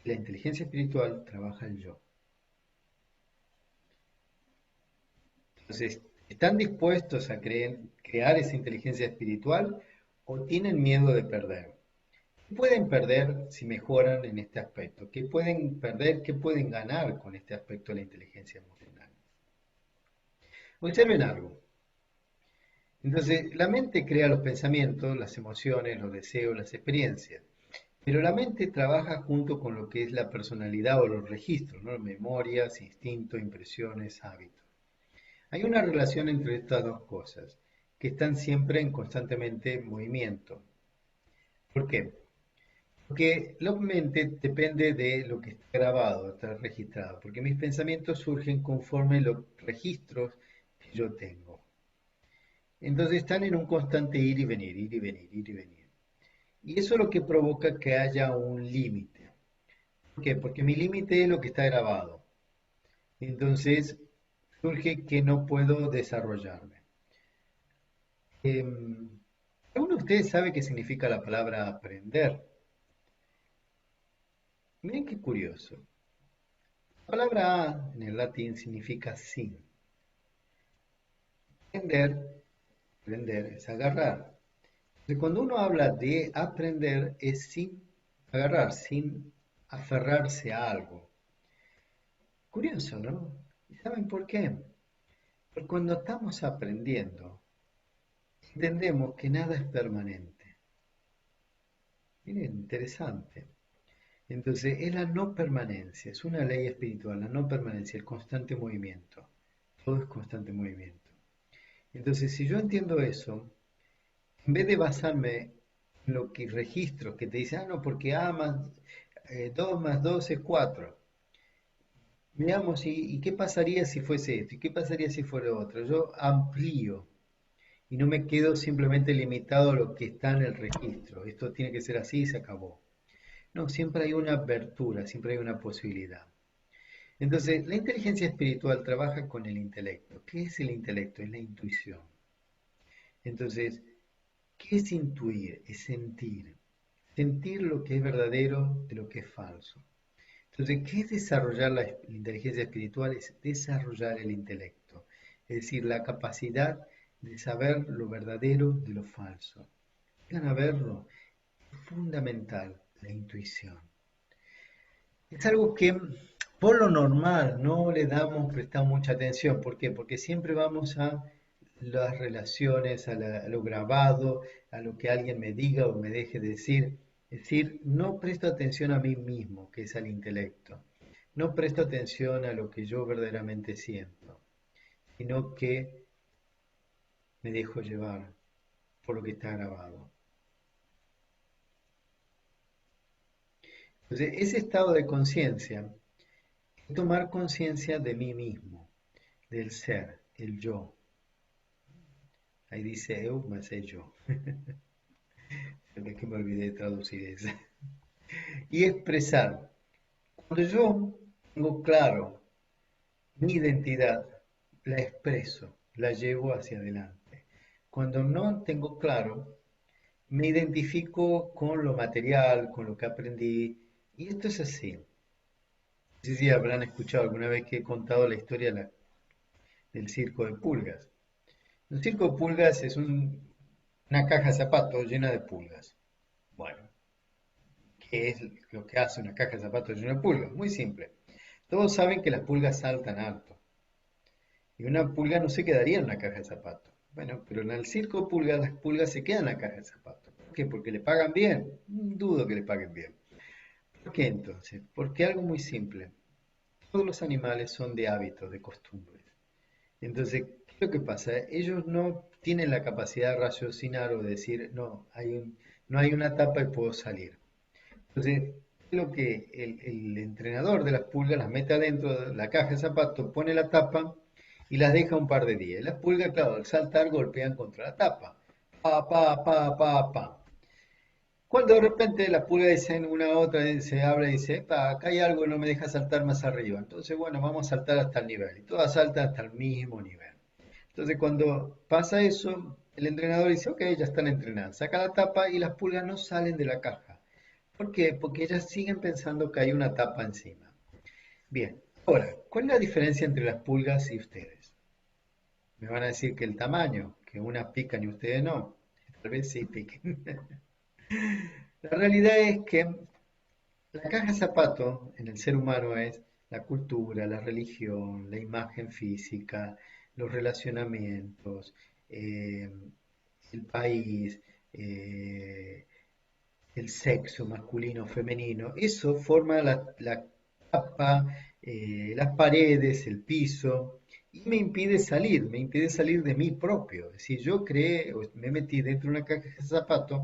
La inteligencia espiritual trabaja el yo. Entonces, ¿están dispuestos a crear esa inteligencia espiritual o tienen miedo de perder? ¿Qué pueden perder si mejoran en este aspecto? ¿Qué pueden perder? ¿Qué pueden ganar con este aspecto de la inteligencia emocional? Observen algo. Entonces, la mente crea los pensamientos, las emociones, los deseos, las experiencias. Pero la mente trabaja junto con lo que es la personalidad o los registros, ¿no? Memorias, instintos, impresiones, hábitos. Hay una relación entre estas dos cosas, que están siempre en constantemente movimiento. ¿Por qué? Porque la mente depende de lo que está grabado, está registrado, porque mis pensamientos surgen conforme los registros que yo tengo. Entonces están en un constante ir y venir, ir y venir, ir y venir. Y eso es lo que provoca que haya un límite. ¿Por qué? Porque mi límite es lo que está grabado. Entonces surge que no puedo desarrollarme. ¿Alguno de ustedes sabe qué significa la palabra aprender? Miren qué curioso. La palabra a en el latín significa sin. Aprender, aprender es agarrar. Entonces, cuando uno habla de aprender es sin agarrar, sin aferrarse a algo. Curioso, ¿no? ¿Y saben por qué? Porque cuando estamos aprendiendo, entendemos que nada es permanente. Miren, interesante. Entonces, es la no permanencia, es una ley espiritual, la no permanencia, el constante movimiento. Todo es constante movimiento. Entonces, si yo entiendo eso, en vez de basarme en lo que registro, que te dice, ah, no, porque A más 2 más 2 es 4. Veamos, ¿y qué pasaría si fuese esto? ¿Y qué pasaría si fuera otro? Yo amplío y no me quedo simplemente limitado a lo que está en el registro. Esto tiene que ser así y se acabó. No, siempre hay una apertura, siempre hay una posibilidad. Entonces, la inteligencia espiritual trabaja con el intelecto. ¿Qué es el intelecto? Es la intuición. Entonces, ¿qué es intuir? Es sentir. Sentir lo que es verdadero de lo que es falso. Entonces, ¿qué es desarrollar la inteligencia espiritual? Es desarrollar el intelecto. Es decir, la capacidad de saber lo verdadero de lo falso. Vengan a verlo. Es fundamental la intuición. Es algo que por lo normal no le damos, prestamos mucha atención. ¿Por qué? Porque siempre vamos a las relaciones, a lo grabado, a lo que alguien me diga o me deje decir. Es decir, no presto atención a mí mismo, que es al intelecto. No presto atención a lo que yo verdaderamente siento, sino que me dejo llevar por lo que está grabado. Entonces, ese estado de conciencia es tomar conciencia de mí mismo, del ser, el yo. Ahí dice eu más yo. Es que me olvidé de traducir eso. Y expresar. Cuando yo tengo claro mi identidad, la expreso, la llevo hacia adelante. Cuando no tengo claro, me identifico con lo material, con lo que aprendí. Y esto es así. No sé si habrán escuchado alguna vez que he contado la historia del circo de pulgas. El circo de pulgas es una caja de zapatos llena de pulgas. Bueno, ¿qué es lo que hace una caja de zapatos llena de pulgas? Muy simple. Todos saben que las pulgas saltan alto. Y una pulga no se quedaría en una caja de zapatos. Bueno, pero en el circo de pulgas, las pulgas se quedan en la caja de zapatos. ¿Por qué? Porque le pagan bien. Dudo que le paguen bien. ¿Por qué entonces? Porque algo muy simple. Todos los animales son de hábitos, de costumbres. Entonces, ¿qué es lo que pasa? Ellos no tienen la capacidad de raciocinar o de decir, no, no hay una tapa y puedo salir. Entonces, lo que el entrenador de las pulgas las mete adentro de la caja de zapatos, pone la tapa y las deja un par de días. Y las pulgas, claro, al saltar golpean contra la tapa. Pa, pa, pa, pa, pa. Cuando de repente las pulgas dicen una a otra, se abre y dice, "Epa, acá hay algo que no me deja saltar más arriba. Entonces, bueno, vamos a saltar hasta el nivel. Y todas saltan hasta el mismo nivel. Entonces, cuando pasa eso, el entrenador dice, ok, ya están entrenadas. Saca la tapa y las pulgas no salen de la caja. ¿Por qué? Porque ellas siguen pensando que hay una tapa encima. Bien, ahora, ¿cuál es la diferencia entre las pulgas y ustedes? Me van a decir que el tamaño, que unas pican y ustedes no. Tal vez sí piquen. La realidad es que la caja de zapato en el ser humano es la cultura, la religión, la imagen física, los relacionamientos, eh, el país, eh, el sexo masculino, femenino. Eso forma la capa, las paredes, el piso, y me impide salir de mí propio. Es decir, yo creé, o me metí dentro de una caja de zapatos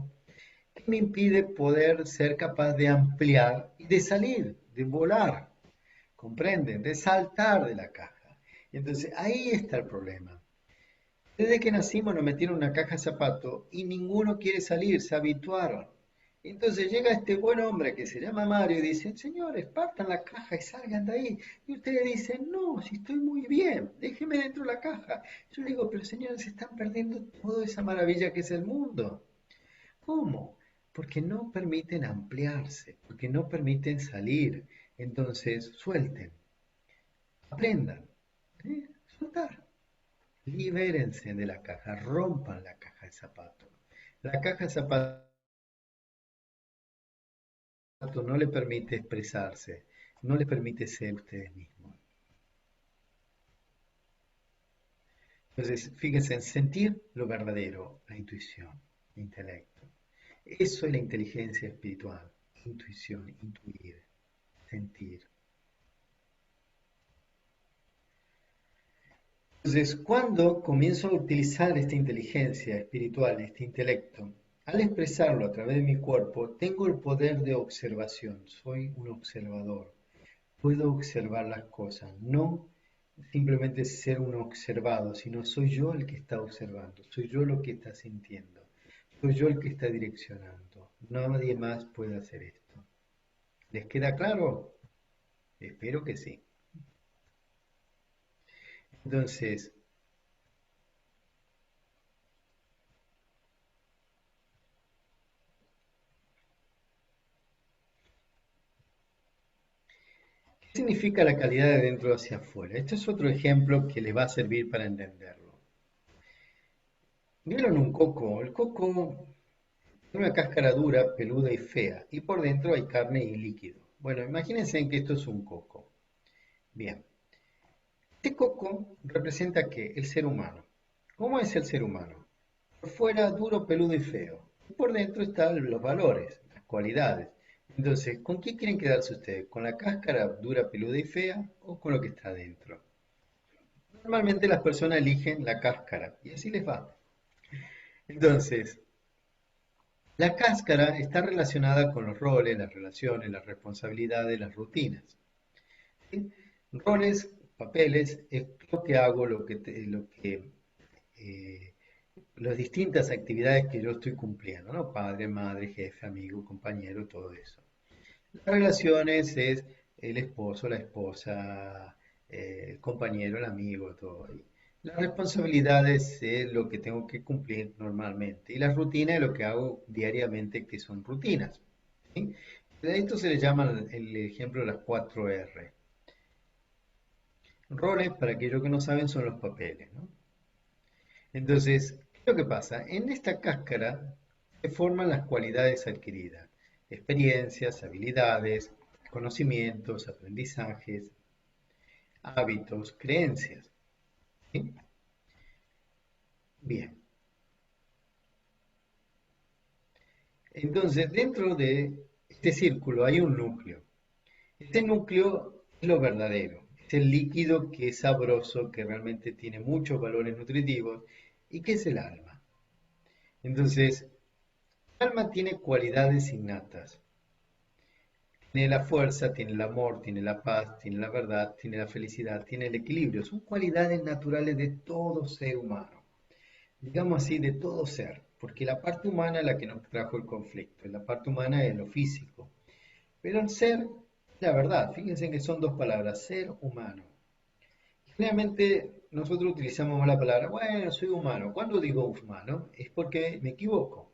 que me impide poder ser capaz de ampliar y de salir, de volar, ¿comprenden? De saltar de la caja. Entonces ahí está el problema. Desde que nacimos nos metieron en una caja de zapatos y ninguno quiere salir, se habituaron. Entonces llega este buen hombre que se llama Mario y dice, señores, partan la caja y salgan de ahí. Y ustedes dicen, no, si estoy muy bien, déjeme dentro de la caja. Yo le digo, pero señores, se están perdiendo toda esa maravilla que es el mundo. ¿Cómo? Porque no permiten ampliarse, porque no permiten salir. Entonces, suelten, aprendan, ¿sí? Soltar. Libérense de la caja, rompan la caja de zapatos. La caja de zapatos no le permite expresarse, no le permite ser ustedes mismos. Entonces, fíjense en sentir lo verdadero, la intuición, el intelecto. Eso es la inteligencia espiritual, intuición, intuir, sentir. Entonces, cuando comienzo a utilizar esta inteligencia espiritual, este intelecto, al expresarlo a través de mi cuerpo, tengo el poder de observación, soy un observador, puedo observar las cosas, no simplemente ser un observado, sino soy yo el que está observando, soy yo lo que está sintiendo, soy yo el que está direccionando, nadie más puede hacer esto. ¿Les queda claro? Espero que sí. Entonces, ¿qué significa la calidad de dentro hacia afuera? Este es otro ejemplo que le va a servir para entenderlo. ¿Vieron un coco? El coco tiene una cáscara dura, peluda y fea, y por dentro hay carne y líquido. Bueno, imagínense en que esto es un coco. Bien, este coco representa ¿qué? El ser humano. ¿Cómo es el ser humano? Por fuera duro, peludo y feo. Y por dentro están los valores, las cualidades. Entonces, ¿con qué quieren quedarse ustedes? ¿Con la cáscara dura, peluda y fea o con lo que está dentro? Normalmente las personas eligen la cáscara y así les va. Entonces, la cáscara está relacionada con los roles, las relaciones, las responsabilidades, las rutinas. ¿Sí? Roles, papeles, es lo que hago, eh, las distintas actividades que yo estoy cumpliendo, ¿no? Padre, madre, jefe, amigo, compañero, todo eso. Las relaciones es el esposo, la esposa, el compañero, el amigo, todo ahí. Las responsabilidades es lo que tengo que cumplir normalmente y las rutinas es lo que hago diariamente, que son rutinas. ¿Sí? A esto se le llama el ejemplo de las 4 R. Roles, para aquellos que no saben, son los papeles, ¿no? Entonces, ¿qué es lo que pasa? En esta cáscara se forman las cualidades adquiridas, experiencias, habilidades, conocimientos, aprendizajes, hábitos, creencias. ¿Sí? Bien. Entonces, dentro de este círculo hay un núcleo. Este núcleo es lo verdadero, es el líquido que es sabroso, que realmente tiene muchos valores nutritivos y que es el alma. Entonces, el alma tiene cualidades innatas. Tiene la fuerza, tiene el amor, tiene la paz, tiene la verdad, tiene la felicidad, tiene el equilibrio. Son cualidades naturales de todo ser humano. Digamos así, de todo ser. Porque la parte humana es la que nos trajo el conflicto. La parte humana es lo físico. Pero el ser, la verdad, fíjense que son dos palabras, ser humano. Generalmente nosotros utilizamos la palabra, bueno, soy humano. Cuando digo humano es porque me equivoco.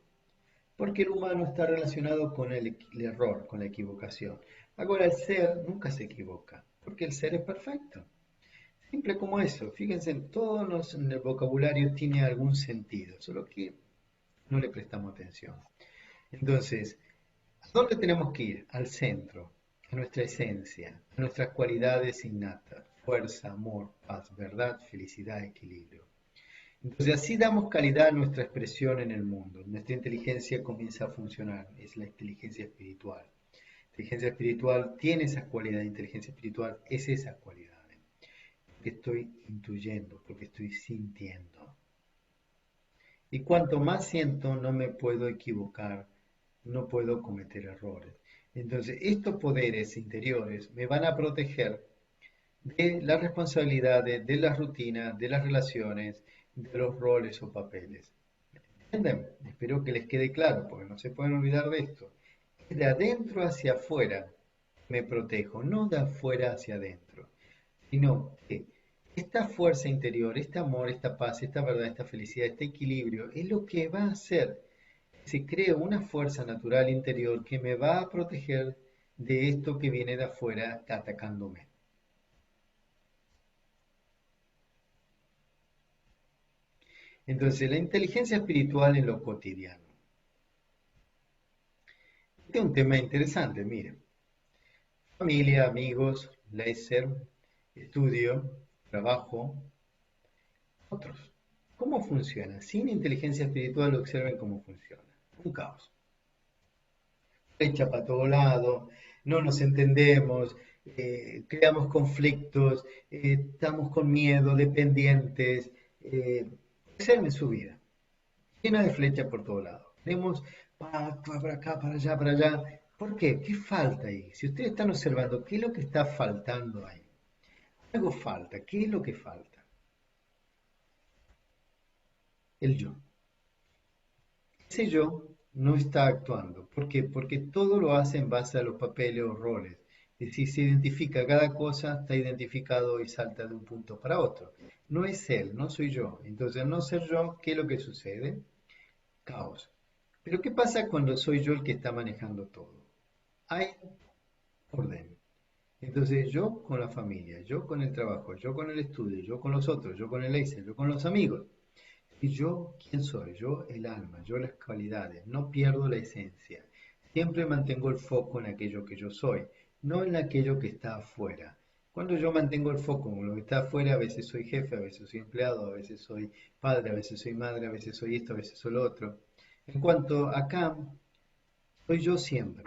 Porque el humano está relacionado con el error, con la equivocación. Ahora, el ser nunca se equivoca, porque el ser es perfecto. Simple como eso. Fíjense, en en el vocabulario tiene algún sentido, solo que no le prestamos atención. Entonces, ¿a dónde tenemos que ir? Al centro, a nuestra esencia, a nuestras cualidades innatas, fuerza, amor, paz, verdad, felicidad, equilibrio. Entonces así damos calidad a nuestra expresión en el mundo. Nuestra inteligencia comienza a funcionar, es la inteligencia espiritual. La inteligencia espiritual tiene esa cualidad, la inteligencia espiritual es esa cualidad. Porque estoy intuyendo, porque estoy sintiendo. Y cuanto más siento, no me puedo equivocar, no puedo cometer errores. Entonces, estos poderes interiores me van a proteger de las responsabilidades, de las rutinas, de las relaciones, de los roles o papeles. ¿Entienden? Espero que les quede claro, porque no se pueden olvidar de esto. Es de adentro hacia afuera me protejo, no de afuera hacia adentro, sino que esta fuerza interior, este amor, esta paz, esta verdad, esta felicidad, este equilibrio, es lo que va a hacer que se cree una fuerza natural interior que me va a proteger de esto que viene de afuera atacándome. Entonces, la inteligencia espiritual en lo cotidiano. Este es un tema interesante, miren. Familia, amigos, leisure, estudio, trabajo, otros. ¿Cómo funciona? Sin inteligencia espiritual observen cómo funciona. Un caos. Flecha para todo lado, no nos entendemos, creamos conflictos, estamos con miedo, dependientes. Observen su vida, llena de flechas por todo lado. Tenemos para acá, para allá, para allá. ¿Por qué? ¿Qué falta ahí? Si ustedes están observando, ¿qué es lo que está faltando ahí? Algo falta. ¿Qué es lo que falta? El yo. Ese yo no está actuando. ¿Por qué? Porque todo lo hace en base a los papeles o roles. Y si se identifica cada cosa, está identificado y salta de un punto para otro. No es él, no soy yo. Entonces, al no ser yo, ¿qué es lo que sucede? Caos. Pero ¿qué pasa cuando soy yo el que está manejando todo? Hay orden. Entonces yo con la familia, yo con el trabajo, yo con el estudio, yo con los otros, yo con el Excel, yo con los amigos. ¿Y yo quién soy? Yo el alma, yo las cualidades, no pierdo la esencia. Siempre mantengo el foco en aquello que yo soy, no en aquello que está afuera. Cuando yo mantengo el foco en lo que está afuera, a veces soy jefe, a veces soy empleado, a veces soy padre, a veces soy madre, a veces soy esto, a veces soy lo otro. En cuanto acá, soy yo siempre.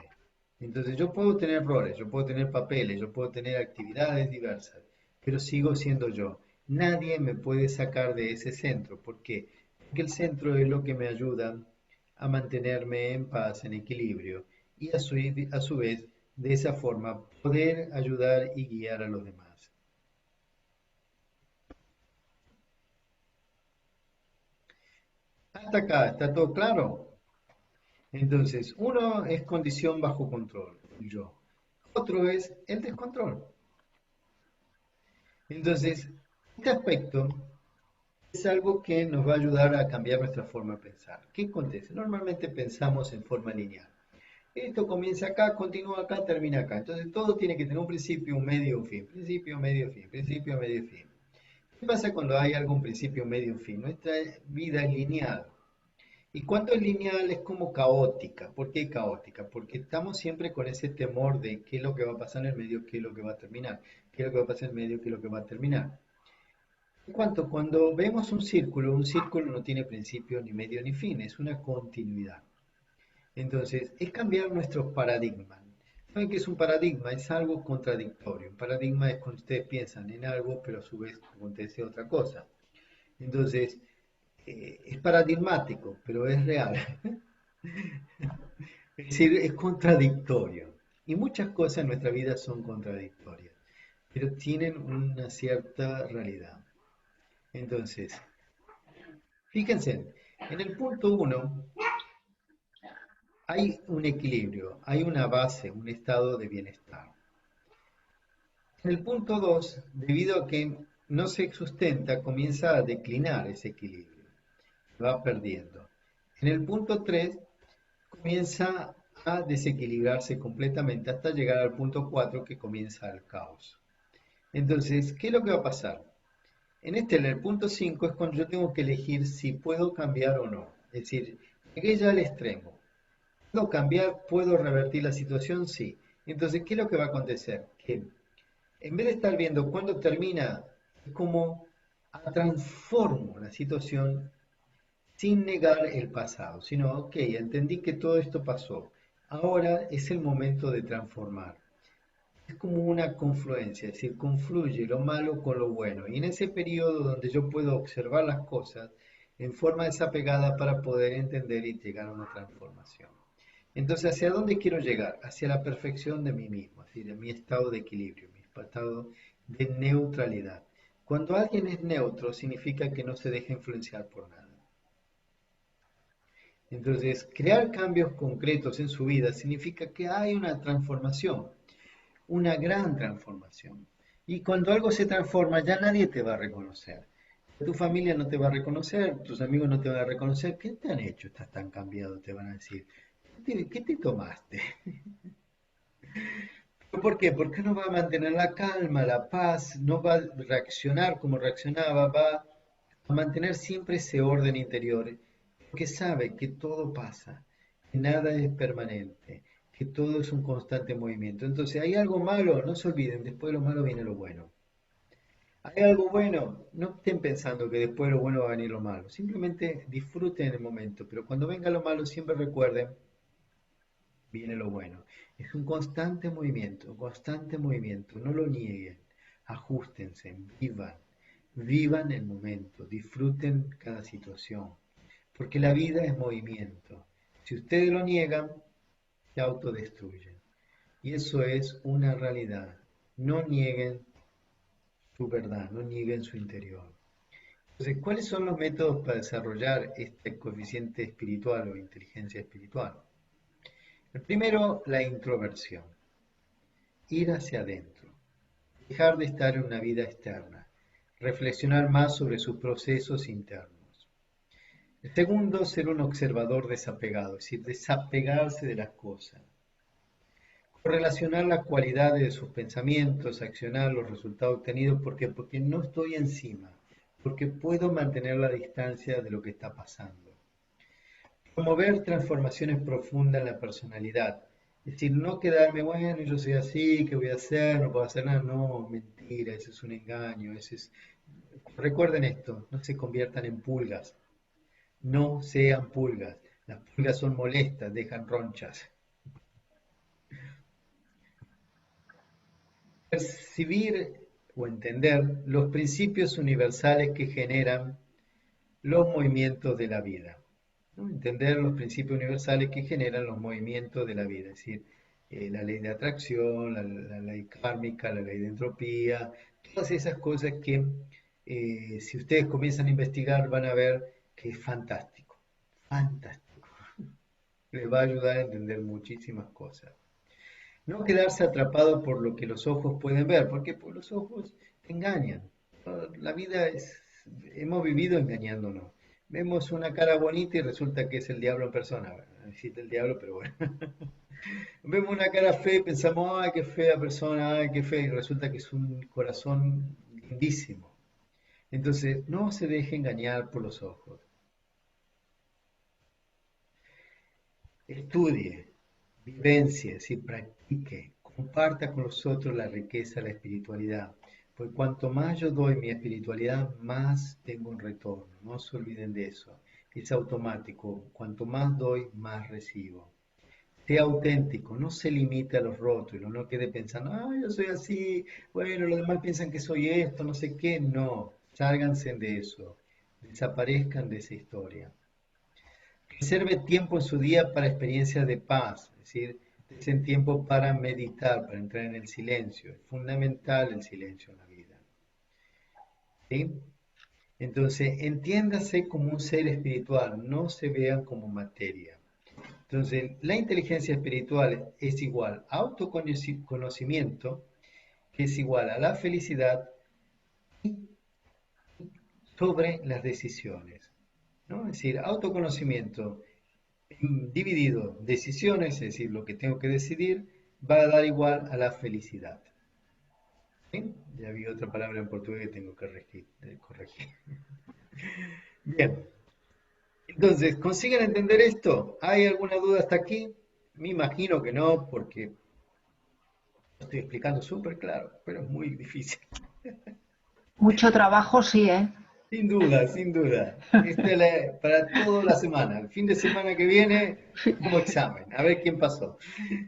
Entonces yo puedo tener roles, yo puedo tener papeles, yo puedo tener actividades diversas, pero sigo siendo yo. Nadie me puede sacar de ese centro. ¿Por qué? Porque el centro es lo que me ayuda a mantenerme en paz, en equilibrio y a su vez, de esa forma, poder ayudar y guiar a los demás. Hasta acá, ¿está todo claro? Entonces, uno es condición bajo control, el yo. Otro es el descontrol. Entonces, este aspecto es algo que nos va a ayudar a cambiar nuestra forma de pensar. ¿Qué acontece? Normalmente pensamos en forma lineal. Esto comienza acá, continúa acá, termina acá. Entonces todo tiene que tener un principio, un medio, un fin. Principio, medio, fin. Principio, medio, fin. ¿Qué pasa cuando hay algún principio, medio, un fin? Nuestra vida es lineal. Y cuando es lineal es como caótica. ¿Por qué caótica? Porque estamos siempre con ese temor de qué es lo que va a pasar en el medio, qué es lo que va a terminar, qué es lo que va a pasar en el medio, qué es lo que va a terminar. Cuando vemos un círculo no tiene principio, ni medio, ni fin, es una continuidad. Entonces, es cambiar nuestros paradigmas. ¿Saben qué es un paradigma? Es algo contradictorio. Un paradigma es cuando ustedes piensan en algo, pero a su vez acontece otra cosa. Entonces, es paradigmático, pero es real. Es decir, es contradictorio. Y muchas cosas en nuestra vida son contradictorias, pero tienen una cierta realidad. Entonces, fíjense, en el punto uno hay un equilibrio, hay una base, un estado de bienestar. En el punto 2, debido a que no se sustenta, comienza a declinar ese equilibrio, va perdiendo. En el punto 3, comienza a desequilibrarse completamente hasta llegar al punto 4 que comienza el caos. Entonces, ¿qué es lo que va a pasar? En el punto 5 es cuando yo tengo que elegir si puedo cambiar o no. Es decir, llegué ya al extremo. ¿Puedo cambiar? ¿Puedo revertir la situación? Sí. Entonces, ¿qué es lo que va a acontecer? Que en vez de estar viendo cuándo termina, es como transformo la situación sin negar el pasado, sino, ok, entendí que todo esto pasó. Ahora es el momento de transformar. Es como una confluencia, es decir, confluye lo malo con lo bueno. Y en ese periodo donde yo puedo observar las cosas en forma desapegada para poder entender y llegar a una transformación. Entonces, ¿hacia dónde quiero llegar? Hacia la perfección de mí mismo, es decir, de mi estado de equilibrio, mi estado de neutralidad. Cuando alguien es neutro, significa que no se deja influenciar por nada. Entonces, crear cambios concretos en su vida significa que hay una transformación, una gran transformación. Y cuando algo se transforma, ya nadie te va a reconocer. Tu familia no te va a reconocer, tus amigos no te van a reconocer. ¿Qué te han hecho? Estás tan cambiado, te van a decir. ¿Qué te tomaste? ¿Por qué? Porque no va a mantener la calma, la paz, no va a reaccionar como reaccionaba, va a mantener siempre ese orden interior, porque sabe que todo pasa, que nada es permanente, que todo es un constante movimiento. Entonces, ¿hay algo malo? No se olviden, después de lo malo viene lo bueno. ¿Hay algo bueno? No estén pensando que después de lo bueno va a venir lo malo. Simplemente disfruten el momento, pero cuando venga lo malo, siempre recuerden viene lo bueno. Es un constante movimiento, no lo nieguen, ajustense, vivan el momento, disfruten cada situación, porque la vida es movimiento. Si ustedes lo niegan, se autodestruyen. Y eso es una realidad. No nieguen su verdad, no nieguen su interior. Entonces, ¿cuáles son los métodos para desarrollar este coeficiente espiritual o inteligencia espiritual? El primero, la introversión. Ir hacia adentro, dejar de estar en una vida externa, reflexionar más sobre sus procesos internos. El segundo, ser un observador desapegado, es decir, desapegarse de las cosas, correlacionar las cualidades de sus pensamientos, accionar los resultados obtenidos, ¿por qué? Porque no estoy encima, porque puedo mantener la distancia de lo que está pasando. Promover transformaciones profundas en la personalidad. Es decir, no quedarme, bueno, yo soy así, ¿qué voy a hacer? No puedo hacer nada. No, mentira, eso es un engaño. Recuerden esto, no se conviertan en pulgas. No sean pulgas. Las pulgas son molestas, dejan ronchas. Percibir o entender los principios universales que generan los movimientos de la vida. ¿No? Entender los principios universales que generan los movimientos de la vida, es decir, la ley de atracción, la ley kármica, la ley de entropía, todas esas cosas que si ustedes comienzan a investigar van a ver que es fantástico, fantástico. Les va a ayudar a entender muchísimas cosas. No quedarse atrapado por lo que los ojos pueden ver, porque por los ojos te engañan. La vida es, hemos vivido engañándonos. Vemos una cara bonita y resulta que es el diablo en persona. Bueno, no existe el diablo, pero bueno. Vemos una cara fea y pensamos, ay, qué fea persona, ay, qué fea, y resulta que es un corazón lindísimo. Entonces, no se deje engañar por los ojos. Estudie, vivencie, y practique, comparta con los otros la riqueza de la espiritualidad. Pues cuanto más yo doy mi espiritualidad, más tengo un retorno. No se olviden de eso. Es automático. Cuanto más doy, más recibo. Sea auténtico, no se limite a los rótulos, no quede pensando, ah, yo soy así, bueno, los demás piensan que soy esto, no sé qué. No, sálganse de eso, desaparezcan de esa historia. Reserve tiempo en su día para experiencias de paz, es decir, desen tiempo para meditar, para entrar en el silencio. Es fundamental el silencio en la vida. ¿Sí? Entonces, entiéndase como un ser espiritual, no se vean como materia. Entonces, la inteligencia espiritual es igual a autoconocimiento, que es igual a la felicidad sobre las decisiones, ¿no? Es decir, autoconocimiento dividido decisiones, es decir, lo que tengo que decidir, va a dar igual a la felicidad. ¿Sí? Ya vi otra palabra en portugués que tengo que corregir. Bien, entonces, ¿consiguen entender esto? ¿Hay alguna duda hasta aquí? Me imagino que no, porque lo estoy explicando súper claro, pero es muy difícil. Mucho trabajo, sí, ¿eh? Sin duda, sin duda. Esta es para toda la semana. El fin de semana que viene, como examen, a ver quién pasó.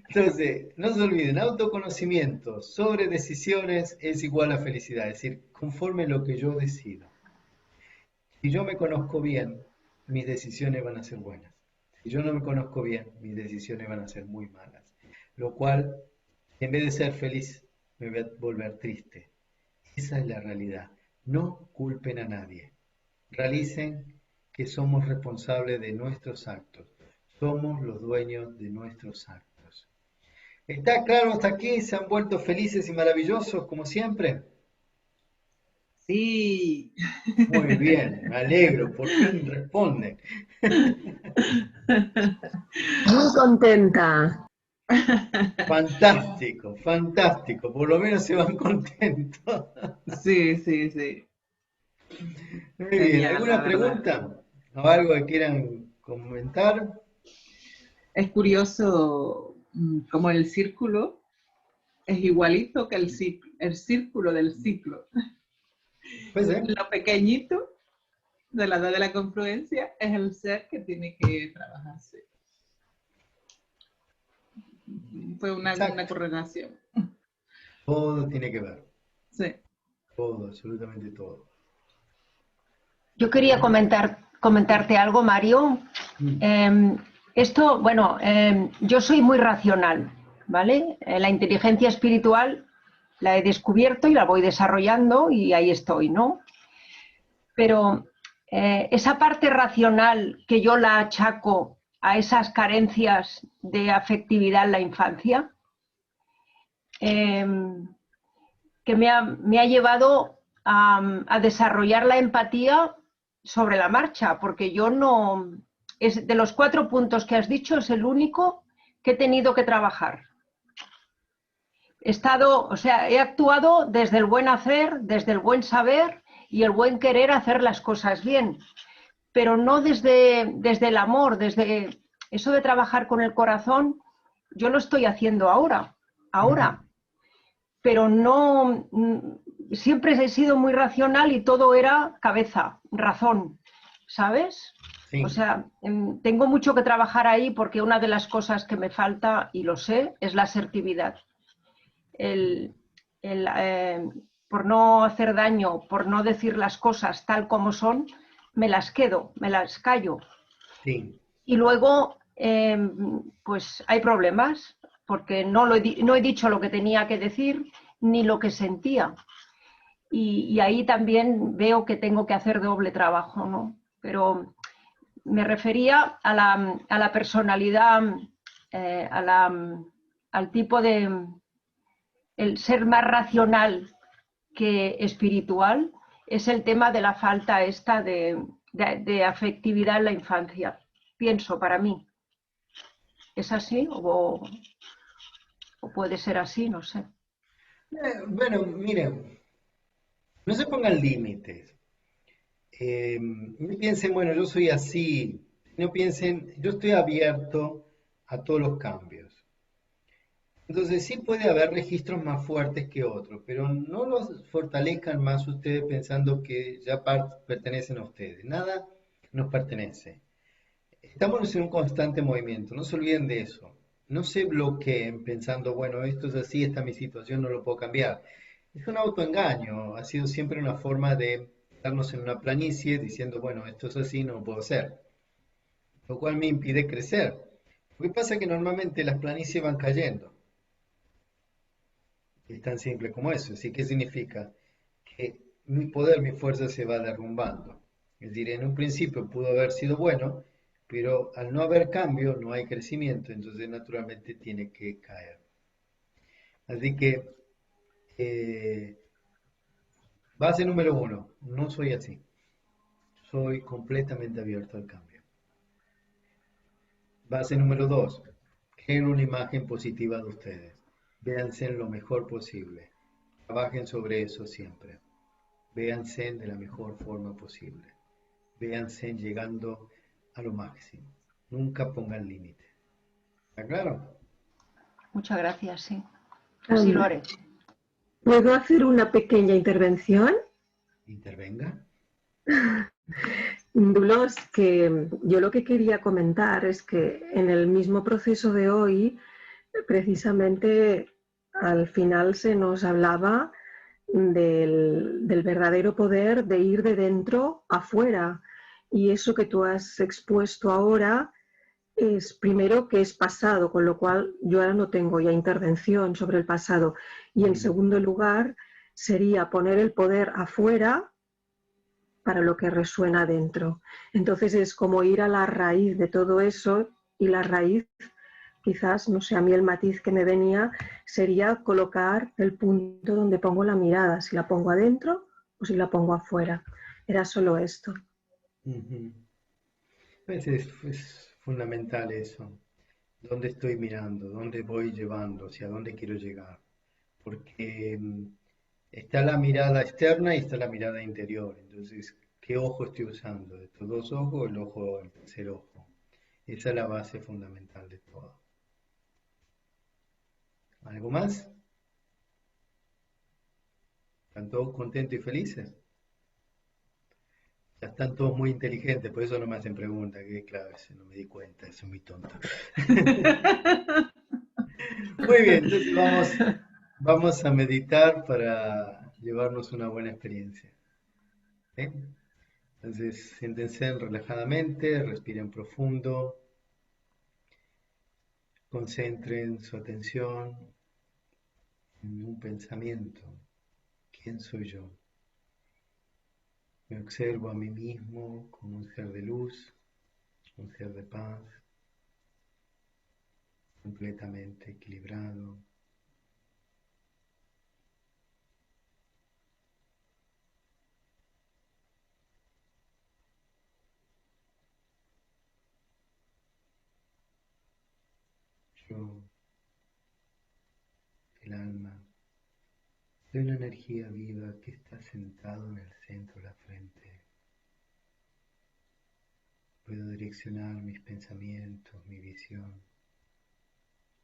Entonces, no se olviden, autoconocimiento sobre decisiones es igual a felicidad, es decir, conforme lo que yo decido. Si yo me conozco bien, mis decisiones van a ser buenas. Si yo no me conozco bien, mis decisiones van a ser muy malas. Lo cual, en vez de ser feliz, me voy a volver triste. Esa es la realidad. No culpen a nadie. Realicen que somos responsables de nuestros actos. Somos los dueños de nuestros actos. ¿Está claro hasta aquí? ¿Se han vuelto felices y maravillosos como siempre? Sí. Muy bien, me alegro, por fin responden. Muy contenta. Fantástico, fantástico, por lo menos se van contentos. Sí, sí, sí. Muy bien, Genial, la ¿alguna verdad. pregunta o algo que quieran comentar? Es curioso como el círculo es igualito que el círculo del ciclo. Pues, ¿eh? Lo pequeñito de la edad de la confluencia es el ser que tiene que trabajarse. Fue una Exacto, correlación. todo tiene que ver, Sí. todo, absolutamente todo. Yo quería comentarte algo, Mario. Mm. Eh, Esto, bueno, yo soy muy racional, ¿vale? La inteligencia espiritual la he descubierto y la voy desarrollando y ahí estoy, ¿no? Pero esa parte racional que yo la achaco a esas carencias de afectividad en la infancia, eh, que me ha llevado a desarrollar la empatía sobre la marcha, porque yo no, es de los 4 puntos que has dicho, es el único que he tenido que trabajar. He estado, o sea, he actuado desde el buen hacer, desde el buen saber y el buen querer hacer las cosas bien, pero no desde el amor, desde eso de trabajar con el corazón, yo lo estoy haciendo ahora, pero no, siempre he sido muy racional y todo era cabeza, razón, ¿sabes? O Sí, sea, tengo mucho que trabajar ahí porque una de las cosas que me falta, y lo sé, es la asertividad. El, el, por no hacer daño, por no decir las cosas tal como son, me las quedo, me las callo. sí, Y luego, pues hay problemas, porque no he dicho lo que tenía que decir ni lo que sentía. Y ahí también veo que tengo que hacer doble trabajo, ¿no? Pero me refería a la personalidad, eh, a la, al tipo de, el ser más racional que espiritual, es el tema de la falta esta de afectividad en la infancia. Pienso, para mí. ¿Es así o puede ser así? No sé. Bueno, miren, no se pongan límites. No piensen, bueno, yo soy así. No piensen, yo estoy abierto a todos los cambios. Entonces sí puede haber registros más fuertes que otros, pero no los fortalezcan más ustedes pensando que ya pertenecen a ustedes. Nada nos pertenece. Estamos en un constante movimiento, no se olviden de eso. No se bloqueen pensando, bueno, esto es así, esta es mi situación, no lo puedo cambiar. Es un autoengaño, ha sido siempre una forma de darnos en una planicie diciendo, bueno, esto es así, no lo puedo hacer, lo cual me impide crecer. Lo que pasa es que normalmente las planicies van cayendo. Es tan simple como eso. Así que significa que mi poder, mi fuerza se va derrumbando. Es decir, en un principio pudo haber sido bueno, pero al no haber cambio, no hay crecimiento, entonces naturalmente tiene que caer. Así que, eh, base número uno, no soy así. Soy completamente abierto al cambio. Base número dos, creen una imagen positiva de ustedes. Véanse en lo mejor posible. Trabajen sobre eso siempre. Véanse de la mejor forma posible. Véanse llegando a lo máximo. Nunca pongan límite. ¿Está claro? Muchas gracias, sí. Así lo Am, haré. ¿Puedo hacer una pequeña intervención? Intervenga. Dulos, que yo lo que quería comentar es que en el mismo proceso de hoy, precisamente al final se nos hablaba del verdadero poder de ir de dentro afuera. Y eso que tú has expuesto ahora es primero que es pasado, con lo cual yo ahora no tengo ya intervención sobre el pasado. Y en segundo lugar, sería poner el poder afuera para lo que resuena dentro. Entonces es como ir a la raíz de todo eso y la raíz, quizás, no sé, a mí el matiz que me venía sería colocar el punto donde pongo la mirada, si la pongo adentro o si la pongo afuera. Era solo esto. Ujú. Pues es fundamental eso. ¿Dónde estoy mirando? ¿Dónde voy llevando? ¿Hacia dónde quiero llegar? Porque está la mirada externa y está la mirada interior. Entonces, ¿qué ojo estoy usando? ¿Estos dos ojos o el tercer ojo? Esa es la base fundamental de todo. ¿Algo más? ¿Están todos contentos y felices? Ya están todos muy inteligentes, por eso no me hacen preguntas, que claro, no me di cuenta, soy muy tonto. Muy bien, entonces vamos a meditar para llevarnos una buena experiencia. ¿Sí? Entonces, siéntense relajadamente, respiren profundo, concentren su atención en un pensamiento. ¿Quién soy yo? Me observo a mí mismo como un ser de luz, un ser de paz, completamente equilibrado. Yo, el alma, soy una energía viva que está sentado en el centro de la frente. Puedo direccionar mis pensamientos, mi visión,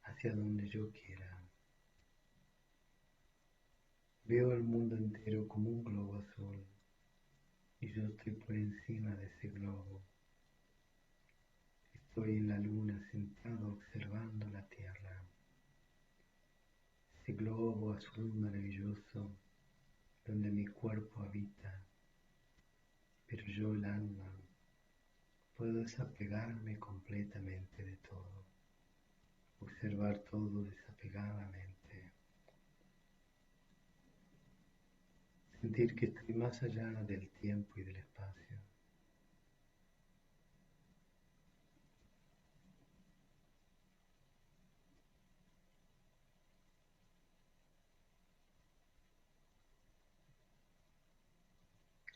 hacia donde yo quiera. Veo el mundo entero como un globo azul y yo estoy por encima de ese globo. Estoy en la luna sentado observando la tierra. Ese globo azul maravilloso donde mi cuerpo habita, pero yo, el alma, puedo desapegarme completamente de todo, observar todo desapegadamente, sentir que estoy más allá del tiempo y del espacio.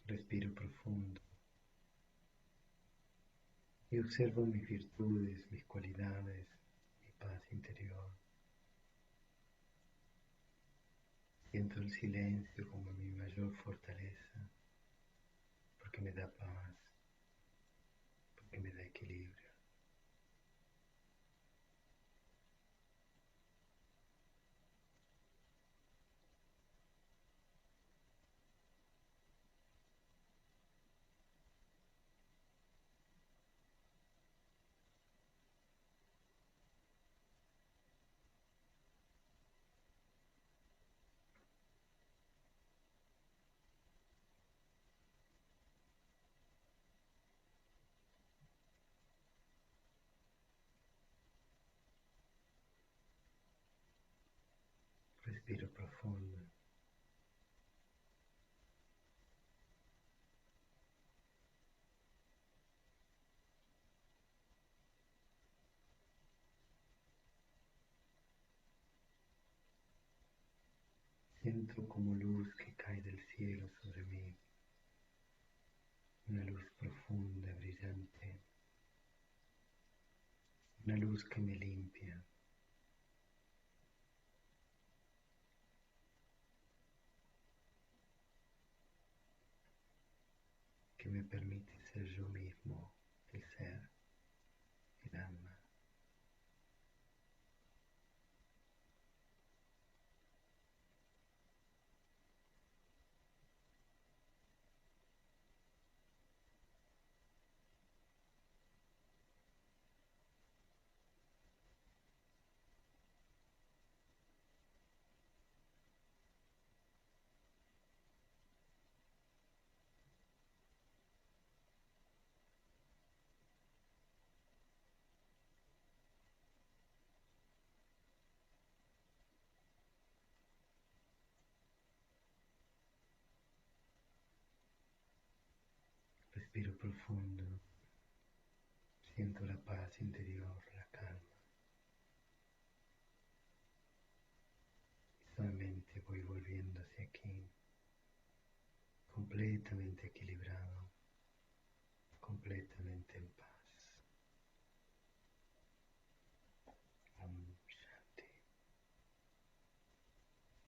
Respiro profundo. y observo mis virtudes, mis cualidades, mi paz interior. Siento el silencio como mi mayor fortaleza, porque me da paz, porque me da equilibrio. Respiro profundo. Siento como luz que cae del cielo sobre mí, una luz profunda, brillante, una luz que me limpia, que me permite ser yo mismo, el ser, el alma. Respiro profundo, siento la paz interior, la calma. Suavemente voy volviendo hacia aquí, completamente equilibrado, completamente en paz.